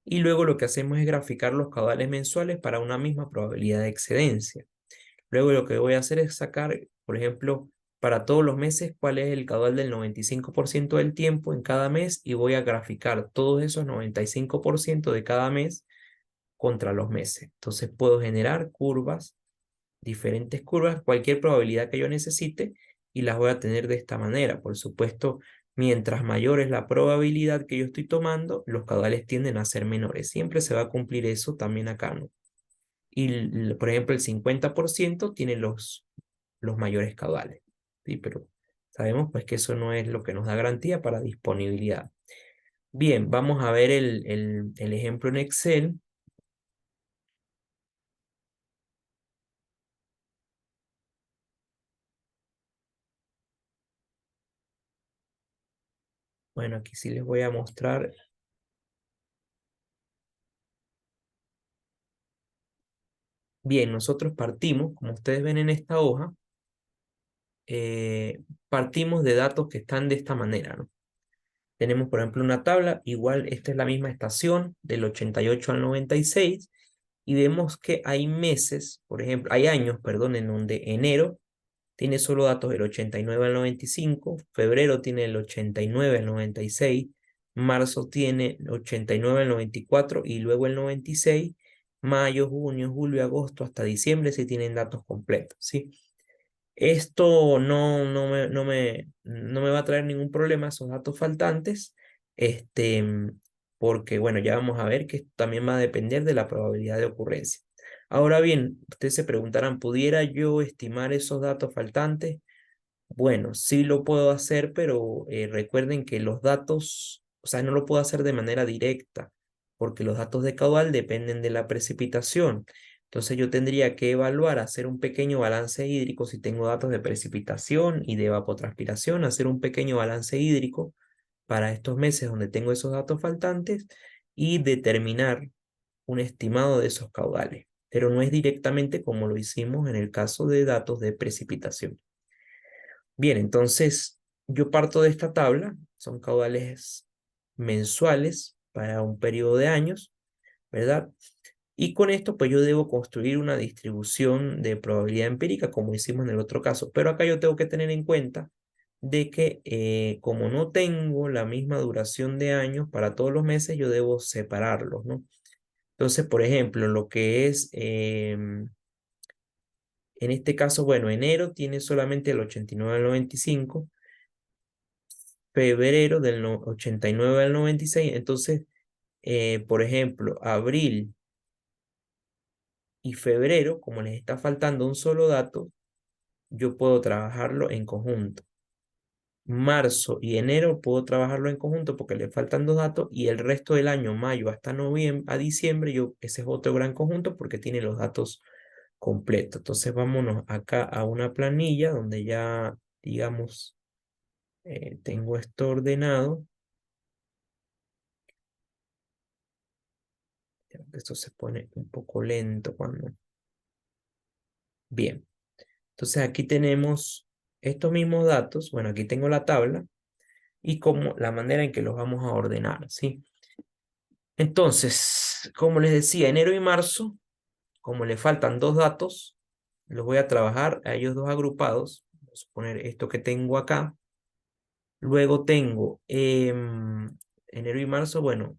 y luego lo que hacemos es graficar los caudales mensuales para una misma probabilidad de excedencia. Luego lo que voy a hacer es sacar, por ejemplo, para todos los meses, cuál es el caudal del 95% del tiempo en cada mes, y voy a graficar todos esos 95% de cada mes contra los meses. Entonces puedo generar curvas, diferentes curvas, cualquier probabilidad que yo necesite, y las voy a tener de esta manera. Por supuesto, mientras mayor es la probabilidad que yo estoy tomando, los caudales tienden a ser menores. Siempre se va a cumplir eso también acá, ¿no? Y, por ejemplo, el 50% tiene los mayores caudales, ¿sí? Pero sabemos pues que eso no es lo que nos da garantía para disponibilidad. Bien, vamos a ver el ejemplo en Excel. Bueno, aquí sí les voy a mostrar. Bien, nosotros partimos, como ustedes ven en esta hoja, partimos de datos que están de esta manera, ¿no? Tenemos, por ejemplo, una tabla, igual esta es la misma estación, del 88 al 96, y vemos que hay meses, por ejemplo, hay años, perdón, en donde enero tiene solo datos del 89 al 95, febrero tiene el 89 al 96, marzo tiene el 89 al 94 y luego el 96, mayo, junio, julio, agosto, hasta diciembre sí tienen datos completos, ¿sí? Esto no me va a traer ningún problema, esos datos faltantes, este, porque bueno, ya vamos a ver que esto también va a depender de la probabilidad de ocurrencia. Ahora bien, ustedes se preguntarán, ¿pudiera yo estimar esos datos faltantes? Bueno, sí lo puedo hacer, pero recuerden que los datos, o sea, no lo puedo hacer de manera directa, porque los datos de caudal dependen de la precipitación. Entonces yo tendría que evaluar, hacer un pequeño balance hídrico si tengo datos de precipitación y de evapotranspiración, hacer un pequeño balance hídrico para estos meses donde tengo esos datos faltantes y determinar un estimado de esos caudales. Pero no es directamente como lo hicimos en el caso de datos de precipitación. Bien, entonces yo parto de esta tabla, son caudales mensuales para un periodo de años, ¿verdad? Y con esto pues yo debo construir una distribución de probabilidad empírica como hicimos en el otro caso, pero acá yo tengo que tener en cuenta de que como no tengo la misma duración de años para todos los meses, yo debo separarlos, ¿no? Entonces, por ejemplo, lo que es, en este caso, bueno, enero tiene solamente el 89 al 95, febrero del 89 al 96. Entonces, por ejemplo, abril y febrero, como les está faltando un solo dato, yo puedo trabajarlo en conjunto. Marzo y enero puedo trabajarlo en conjunto porque le faltan dos datos y el resto del año, mayo hasta noviembre, a diciembre, ese es otro gran conjunto porque tiene los datos completos. Entonces vámonos acá a una planilla donde ya, digamos, tengo esto ordenado. Esto se pone un poco lento cuando... Bien, entonces aquí tenemos estos mismos datos. Bueno, aquí tengo la tabla y como la manera en que los vamos a ordenar, ¿sí? Entonces, como les decía, enero y marzo, como le faltan dos datos, los voy a trabajar a ellos dos agrupados. Vamos a poner esto que tengo acá. Luego tengo enero y marzo, bueno,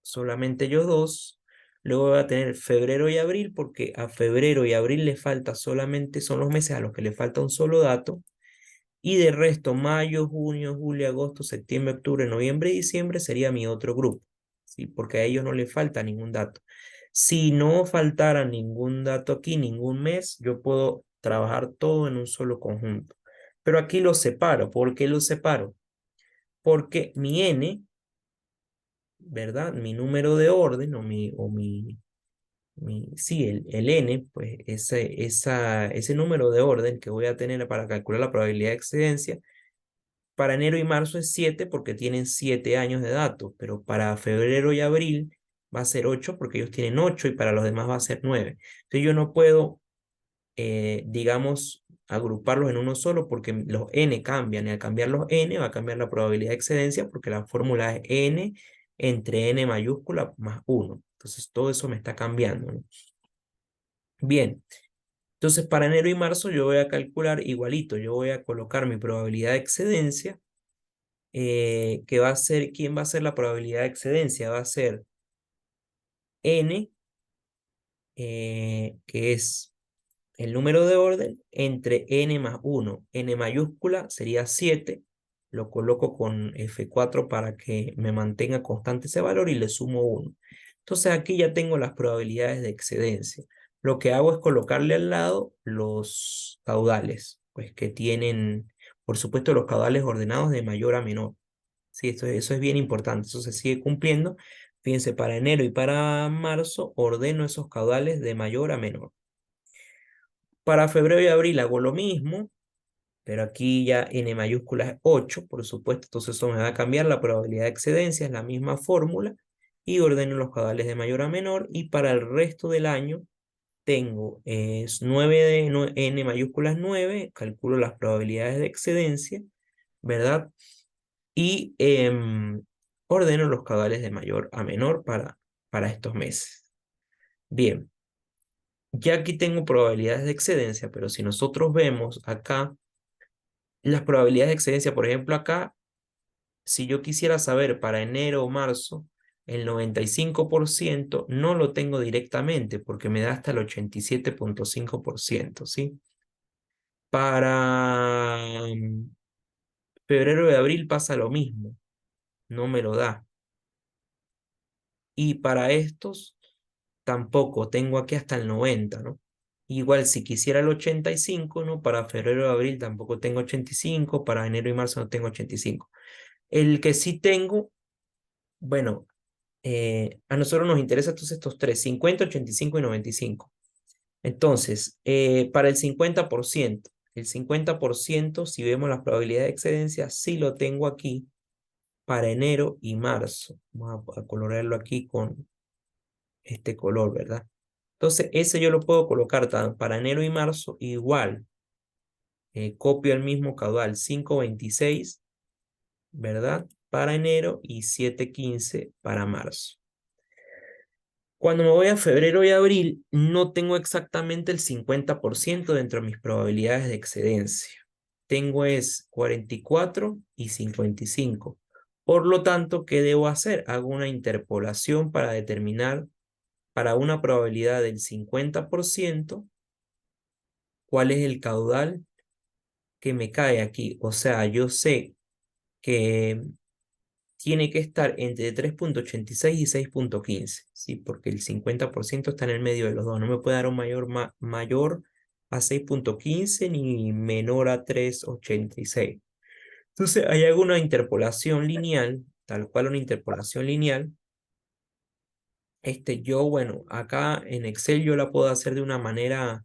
solamente ellos dos. Luego voy a tener febrero y abril, porque a febrero y abril le falta solamente, son los meses a los que le falta un solo dato. Y de resto, mayo, junio, julio, agosto, septiembre, octubre, noviembre y diciembre sería mi otro grupo, ¿sí? Porque a ellos no les falta ningún dato. Si no faltara ningún dato aquí, ningún mes, yo puedo trabajar todo en un solo conjunto. Pero aquí lo separo. ¿Por qué lo separo? Porque mi n, ¿verdad? Mi número de orden sí, el n, pues ese número de orden que voy a tener para calcular la probabilidad de excedencia, para enero y marzo es 7 porque tienen 7 años de datos, pero para febrero y abril va a ser 8 porque ellos tienen 8 y para los demás va a ser 9. Entonces yo no puedo, digamos, agruparlos en uno solo porque los n cambian y al cambiar los n va a cambiar la probabilidad de excedencia porque la fórmula es n entre n mayúscula más 1. Entonces todo eso me está cambiando, ¿no? Bien, entonces para enero y marzo yo voy a calcular igualito, yo voy a colocar mi probabilidad de excedencia, que va a ser, ¿quién va a ser la probabilidad de excedencia? Va a ser n, que es el número de orden, entre n más 1. N mayúscula sería 7, lo coloco con F4 para que me mantenga constante ese valor y le sumo 1. Entonces aquí ya tengo las probabilidades de excedencia. Lo que hago es colocarle al lado los caudales, pues que tienen, por supuesto, los caudales ordenados de mayor a menor. Sí, eso es bien importante, eso se sigue cumpliendo. Fíjense, para enero y para marzo ordeno esos caudales de mayor a menor. Para febrero y abril hago lo mismo, pero aquí ya n mayúscula es 8, por supuesto, entonces eso me va a cambiar la probabilidad de excedencia, es la misma fórmula, y ordeno los caudales de mayor a menor, y para el resto del año tengo 9 de n mayúscula es 9, calculo las probabilidades de excedencia, ¿verdad? Y ordeno los caudales de mayor a menor para estos meses. Bien, ya aquí tengo probabilidades de excedencia, pero si nosotros vemos acá, las probabilidades de excedencia, por ejemplo, acá, si yo quisiera saber para enero o marzo, el 95% no lo tengo directamente porque me da hasta el 87,5%, ¿sí? Para febrero y abril pasa lo mismo, no me lo da. Y para estos tampoco, tengo aquí hasta el 90, ¿no? Igual si quisiera el 85, ¿no? Para febrero y abril tampoco tengo 85, para enero y marzo no tengo 85. El que sí tengo, bueno, a nosotros nos interesa entonces estos tres, 50, 85 y 95. Entonces, para el 50%, si vemos las probabilidades de excedencia, sí lo tengo aquí para enero y marzo. Vamos a colorarlo aquí con este color, ¿verdad? Entonces, ese yo lo puedo colocar para enero y marzo igual. Copio el mismo caudal, 5,26, ¿verdad? Para enero y 7,15 para marzo. Cuando me voy a febrero y abril, no tengo exactamente el 50% dentro de mis probabilidades de excedencia. Tengo es 44 y 55. Por lo tanto, ¿qué debo hacer? Hago una interpolación para determinar para una probabilidad del 50%, ¿cuál es el caudal que me cae aquí? O sea, yo sé que tiene que estar entre 3,86 y 6,15, ¿sí? Porque el 50% está en el medio de los dos. No me puede dar un mayor a 6,15 ni menor a 3,86. Entonces, ahí hago una interpolación lineal, tal cual una interpolación lineal. Bueno, acá en Excel yo la puedo hacer de una manera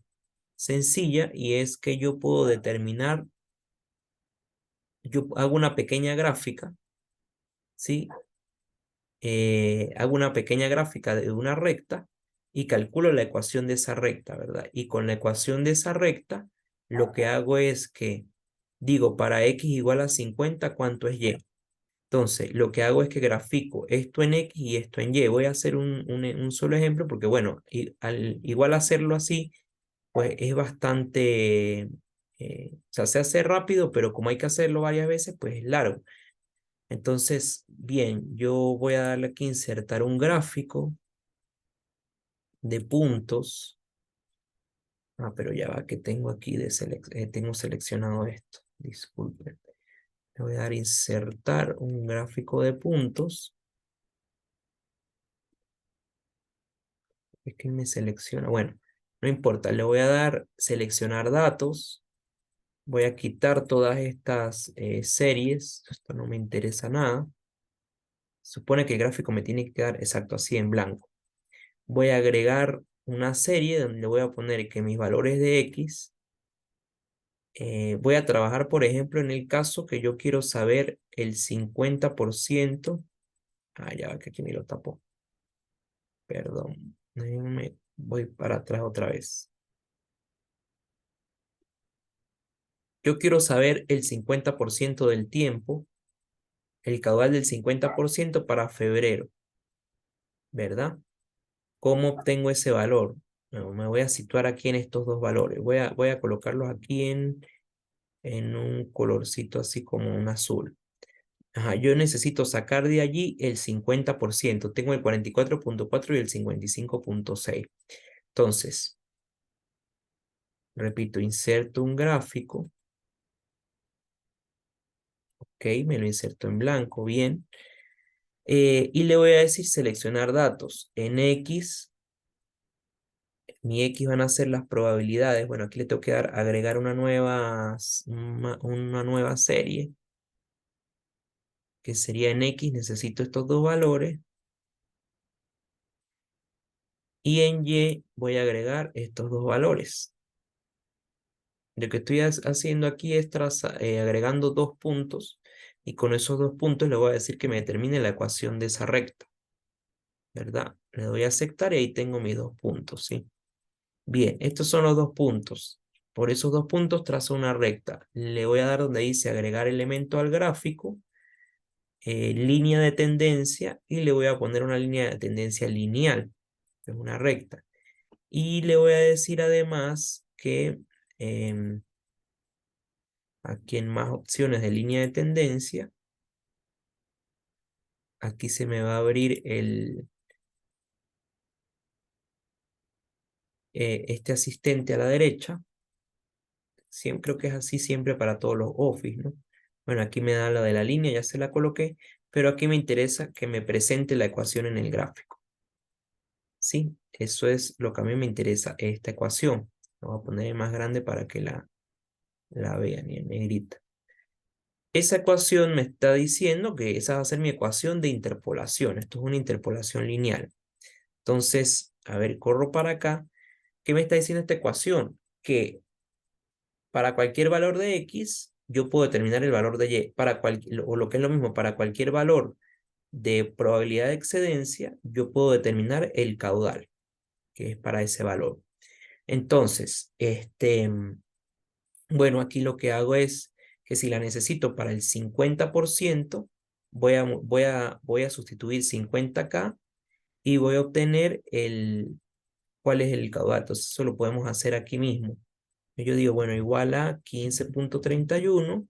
sencilla y es que yo puedo determinar, yo hago una pequeña gráfica, ¿sí? Hago una pequeña gráfica de una recta y calculo la ecuación de esa recta, ¿verdad? Y con la ecuación de esa recta, lo que hago es que digo, para x igual a 50, ¿cuánto es y? Entonces, lo que hago es que grafico esto en x y esto en y. Voy a hacer un solo ejemplo porque, bueno, igual hacerlo así, pues es bastante, o sea, se hace rápido, pero como hay que hacerlo varias veces, pues es largo. Entonces, bien, yo voy a darle aquí insertar un gráfico de puntos. Pero ya va, que tengo aquí tengo seleccionado esto. Disculpen. Le voy a dar insertar un gráfico de puntos. Es que me selecciona. Bueno, no importa. Le voy a dar seleccionar datos. Voy a quitar todas estas series. Esto no me interesa nada. Supone que el gráfico me tiene que quedar exacto así en blanco. Voy a agregar una serie donde voy a poner que mis valores de X, voy a trabajar, por ejemplo, en el caso que yo quiero saber el 50%. Ya va, que aquí me lo tapó. Perdón. Me voy para atrás otra vez. Yo quiero saber el 50% del tiempo, el caudal del 50% para febrero, ¿verdad? ¿Cómo obtengo ese valor? Bueno, me voy a situar aquí en estos dos valores. Voy a colocarlos aquí en un colorcito así como un azul. Ajá, yo necesito sacar de allí el 50%. Tengo el 44,4 y el 55,6. Entonces, repito, inserto un gráfico. Ok, me lo inserto en blanco, bien. Y le voy a decir seleccionar datos. En X, mi X van a ser las probabilidades. Bueno, aquí le tengo que agregar una nueva serie, que sería en X, necesito estos dos valores. Y en Y voy a agregar estos dos valores. Lo que estoy haciendo aquí es agregando 2 puntos, y con esos 2 puntos le voy a decir que me determine la ecuación de esa recta, ¿verdad? Le doy a aceptar y ahí tengo mis 2 puntos, ¿sí? Bien, estos son los 2 puntos. Por esos 2 puntos trazo una recta. Le voy a dar donde dice agregar elemento al gráfico, línea de tendencia, y le voy a poner una línea de tendencia lineal, que es una recta. Y le voy a decir además que em, aquí en más opciones de línea de tendencia, aquí se me va a abrir este asistente a la derecha. Siempre, creo que es así siempre para todos los Office, ¿no? Bueno, aquí me da la de la línea, ya se la coloqué, pero aquí me interesa que me presente la ecuación en el gráfico. Sí, eso es lo que a mí me interesa, esta ecuación. La voy a poner en más grande para que la vean y en negrita. Esa ecuación me está diciendo que esa va a ser mi ecuación de interpolación. Esto es una interpolación lineal. Entonces, a ver, corro para acá. ¿Qué me está diciendo esta ecuación? Que para cualquier valor de X, yo puedo determinar el valor de Y. O lo que es lo mismo, para cualquier valor de probabilidad de excedencia, yo puedo determinar el caudal, que es para ese valor. Entonces, bueno, aquí lo que hago es que si la necesito para el 50%, voy a sustituir 50 acá y voy a obtener cuál es el caudal. Entonces, eso lo podemos hacer aquí mismo. Yo digo, bueno, igual a 15.31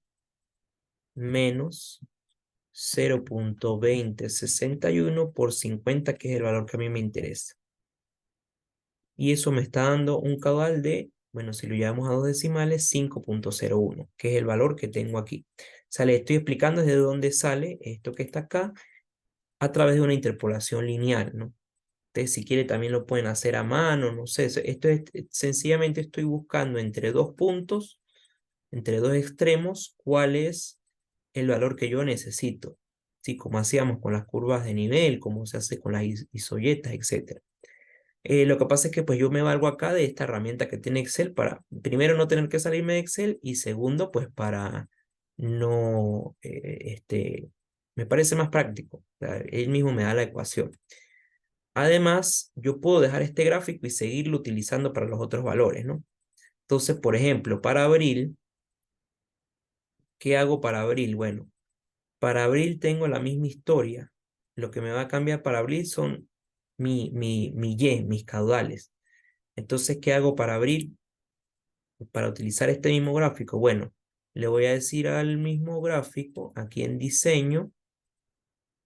menos 0.2061 por 50, que es el valor que a mí me interesa. Y eso me está dando un caudal de, bueno, si lo llevamos a 2 decimales, 5.01, que es el valor que tengo aquí. O sea, le estoy explicando desde dónde sale esto que está acá a través de una interpolación lineal, ¿no? Ustedes si quieren también lo pueden hacer a mano, no sé. Esto es, sencillamente estoy buscando entre 2 puntos, entre 2 extremos, cuál es el valor que yo necesito. ¿Sí? Como hacíamos con las curvas de nivel, como se hace con las isoyetas, etc. Lo que pasa es que pues yo me valgo acá de esta herramienta que tiene Excel para, primero, no tener que salirme de Excel, y segundo, pues para no, me parece más práctico. O sea, él mismo me da la ecuación. Además, yo puedo dejar este gráfico y seguirlo utilizando para los otros valores, ¿no? Entonces, por ejemplo, para abril, ¿qué hago para abril? Bueno, para abril tengo la misma historia. Lo que me va a cambiar para abril son mi Y, mis caudales. Entonces, ¿qué hago para abril? Para utilizar este mismo gráfico, bueno, le voy a decir al mismo gráfico, aquí en diseño,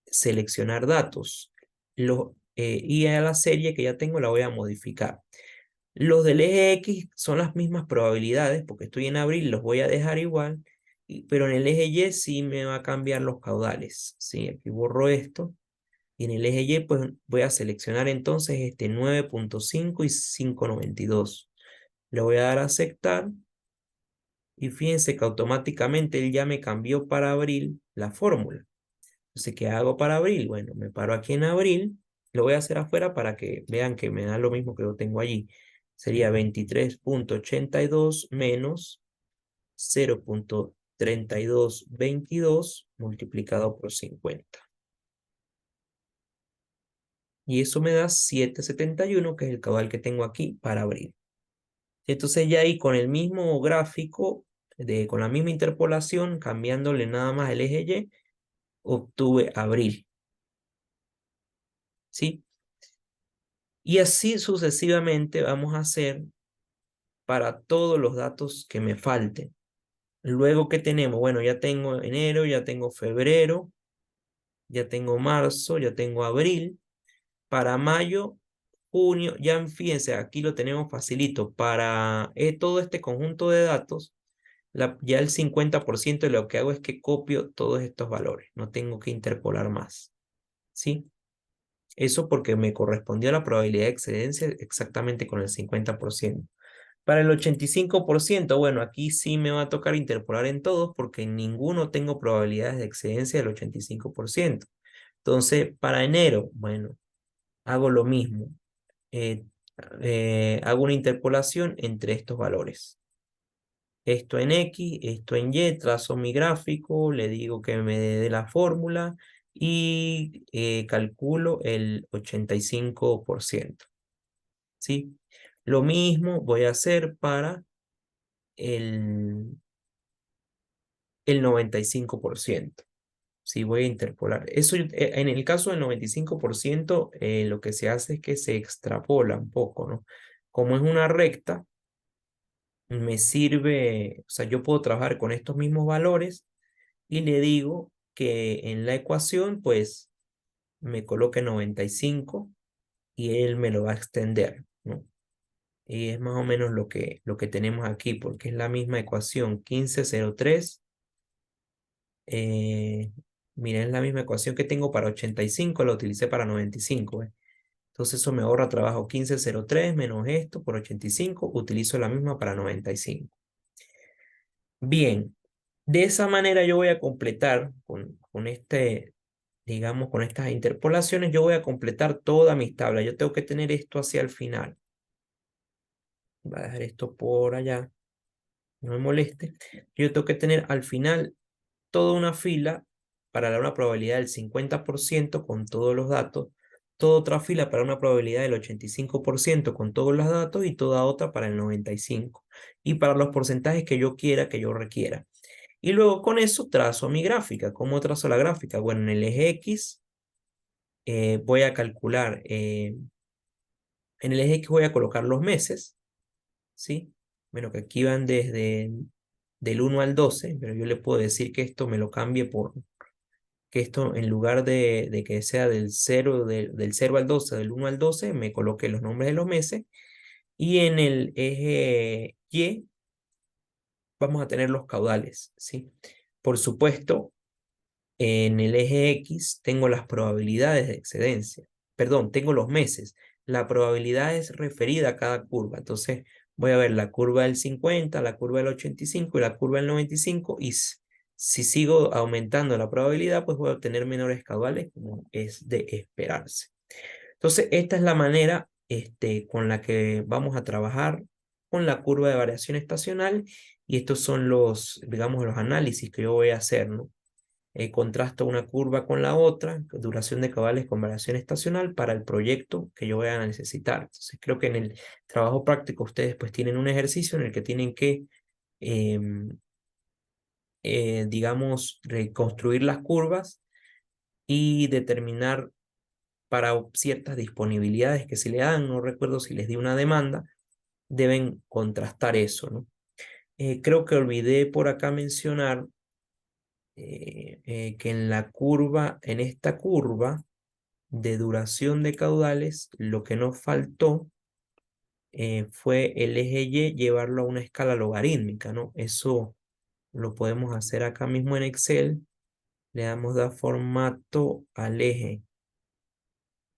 seleccionar datos. Y a la serie que ya tengo la voy a modificar. Los del eje X son las mismas probabilidades, porque estoy en abril, los voy a dejar igual, pero en el eje Y sí me va a cambiar los caudales. Sí, aquí borro esto. Y en el eje Y, pues voy a seleccionar entonces 9.5 y 5.92. Le voy a dar a aceptar. Y fíjense que automáticamente él ya me cambió para abril la fórmula. Entonces, ¿qué hago para abril? Bueno, me paro aquí en abril. Lo voy a hacer afuera para que vean que me da lo mismo que lo tengo allí. Sería 23.82 menos 0.3222 multiplicado por 50. Y eso me da 7.71, que es el caudal que tengo aquí para abril. Entonces ya ahí con el mismo gráfico, con la misma interpolación, cambiándole nada más el eje Y, obtuve abril. ¿Sí? Y así sucesivamente vamos a hacer para todos los datos que me falten. Luego, ¿qué tenemos? Bueno, ya tengo enero, ya tengo febrero, ya tengo marzo, ya tengo abril. Para mayo, junio, ya fíjense, aquí lo tenemos facilito. Para todo este conjunto de datos, ya el 50% de lo que hago es que copio todos estos valores. No tengo que interpolar más. ¿Sí? Eso porque me correspondió la probabilidad de excedencia exactamente con el 50%. Para el 85%, bueno, aquí sí me va a tocar interpolar en todos porque en ninguno tengo probabilidades de excedencia del 85%. Entonces, para enero, bueno, hago lo mismo. Eh, Hago una interpolación entre estos valores. esto en X, esto en Y, trazo mi gráfico, le digo que me dé la fórmula y calculo el 85%. ¿Sí? Lo mismo voy a hacer para el, el 95%. Sí, voy a interpolar. Eso, en el caso del 95%, lo que se hace es que se extrapola un poco, ¿no? Como es una recta, me sirve, o sea, yo puedo trabajar con estos mismos valores y le digo que en la ecuación, pues, me coloque 95 y él me lo va a extender, ¿no? Y es más o menos lo que tenemos aquí, porque es la misma ecuación, 1503. Eh, Miren, es la misma ecuación que tengo para 85, la utilicé para 95, ¿eh? Entonces eso me ahorra trabajo, 1503 menos esto por 85, utilizo la misma para 95. Bien, de esa manera yo voy a completar con digamos, con estas interpolaciones, yo voy a completar todas mis tablas. Yo tengo que tener esto hacia el final. Voy a dejar esto por allá, no me moleste. Yo tengo que tener al final toda una fila para dar una probabilidad del 50% con todos los datos, toda otra fila para una probabilidad del 85% con todos los datos y toda otra para el 95%. Y para los porcentajes que yo quiera, que yo requiera. Y luego con eso trazo mi gráfica. ¿Cómo trazo la gráfica? Bueno, en el eje X voy a calcular, en el eje X voy a colocar los meses, ¿sí? Bueno, que aquí van desde del 1 al 12, pero yo le puedo decir que esto me lo cambie por, que esto en lugar de que sea del 0 al 12, del 1 al 12, me coloque los nombres de los meses. Y en el eje Y vamos a tener los caudales, ¿sí? Por supuesto, en el eje X tengo las probabilidades de excedencia. Perdón, tengo los meses. La probabilidad es referida a cada curva. Entonces voy a ver la curva del 50, la curva del 85 y la curva del 95. Y si sigo aumentando la probabilidad, pues voy a obtener menores caudales, como es de esperarse. Entonces, esta es la manera con la que vamos a trabajar con la curva de variación estacional. Y estos son los, digamos, los análisis que yo voy a hacer, ¿no? Contrasto una curva con la otra, duración de caudales con variación estacional para el proyecto que yo voy a necesitar. Entonces creo que en el trabajo práctico ustedes pues tienen un ejercicio en el que tienen que, em, digamos, reconstruir las curvas y determinar para ciertas disponibilidades que se le dan, no recuerdo si les di una demanda, deben contrastar eso, ¿no? Creo que olvidé por acá mencionar que en la curva, en esta curva, de duración de caudales, lo que nos faltó fue el eje Y llevarlo a una escala logarítmica, ¿no? Eso lo podemos hacer acá mismo en Excel. Le damos da formato al eje.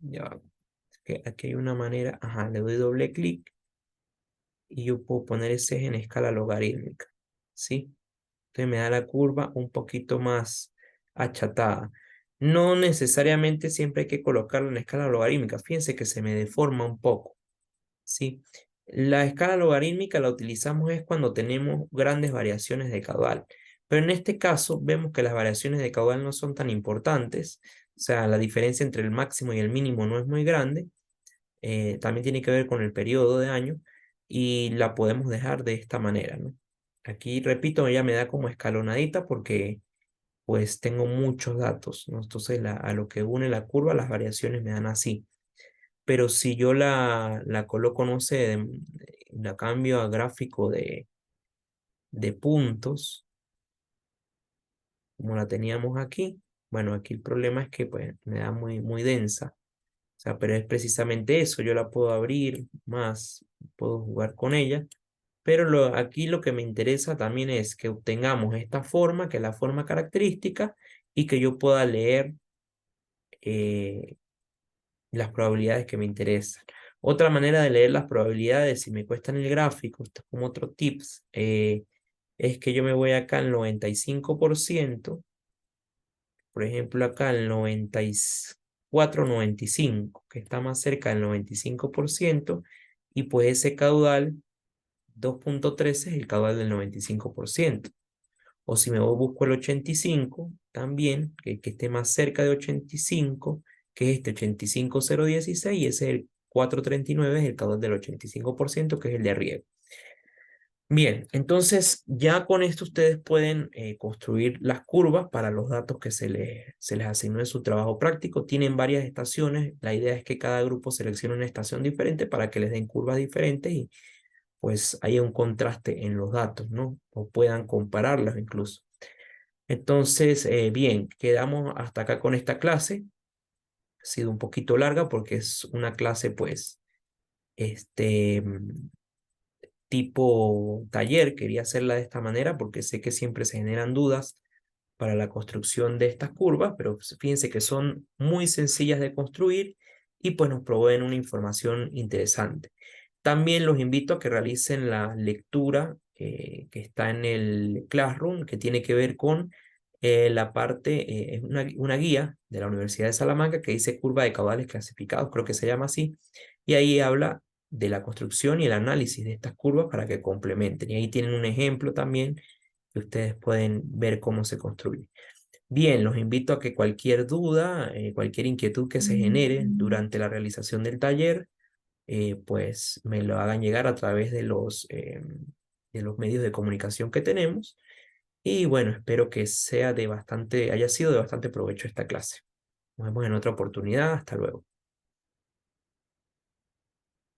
Ya, que aquí hay una manera, ajá, le doy doble clic y yo puedo poner ese eje en escala logarítmica, ¿sí? Entonces me da la curva un poquito más achatada. No necesariamente siempre hay que colocarlo en escala logarítmica. Fíjense que se me deforma un poco. ¿Sí? La escala logarítmica la utilizamos es cuando tenemos grandes variaciones de caudal, pero en este caso vemos que las variaciones de caudal no son tan importantes, o sea, la diferencia entre el máximo y el mínimo no es muy grande, también tiene que ver con el periodo de año y la podemos dejar de esta manera, ¿no? Aquí, repito, ella me da como escalonadita porque pues tengo muchos datos, ¿no? Entonces a lo que une la curva, las variaciones me dan así. Pero si yo la coloco, no sé, la cambio a gráfico de puntos, como la teníamos aquí, bueno, aquí el problema es que pues me da muy densa. O sea, pero es precisamente eso, yo la puedo abrir más, puedo jugar con ella, pero aquí lo que me interesa también es que obtengamos esta forma, que es la forma característica, y que yo pueda leer eh, las probabilidades que me interesan. Otra manera de leer las probabilidades, si me cuesta en el gráfico, esto es como otro tips, es que yo me voy acá al 95%, por ejemplo acá al 94, 95, que está más cerca del 95%, y pues ese caudal 2.13 es el caudal del 95%. O si me busco el 85, también, que esté más cerca de 85, que es este 85,016, y ese es el 439, es el caudal del 85%, que es el de riego. Bien, entonces ya con esto ustedes pueden construir las curvas para los datos que se les asignó en su trabajo práctico. Tienen varias estaciones. La idea es que cada grupo seleccione una estación diferente para que les den curvas diferentes y pues haya un contraste en los datos, ¿no? O puedan compararlas incluso. Entonces, bien, quedamos hasta acá con esta clase. Ha sido un poquito larga porque es una clase, pues, tipo taller. Quería hacerla de esta manera porque sé que siempre se generan dudas para la construcción de estas curvas, pero fíjense que son muy sencillas de construir y pues nos proveen una información interesante. También los invito a que realicen la lectura que está en el Classroom, que tiene que ver con la parte, es una guía de la Universidad de Salamanca que dice curva de caudales clasificados, creo que se llama así, y ahí habla de la construcción y el análisis de estas curvas para que complementen. Y ahí tienen un ejemplo también que ustedes pueden ver cómo se construye. Bien, los invito a que cualquier duda, cualquier inquietud que se genere durante la realización del taller, pues me lo hagan llegar a través de los medios de comunicación que tenemos. Y bueno, espero que haya sido de bastante provecho esta clase. Nos vemos en otra oportunidad. Hasta luego.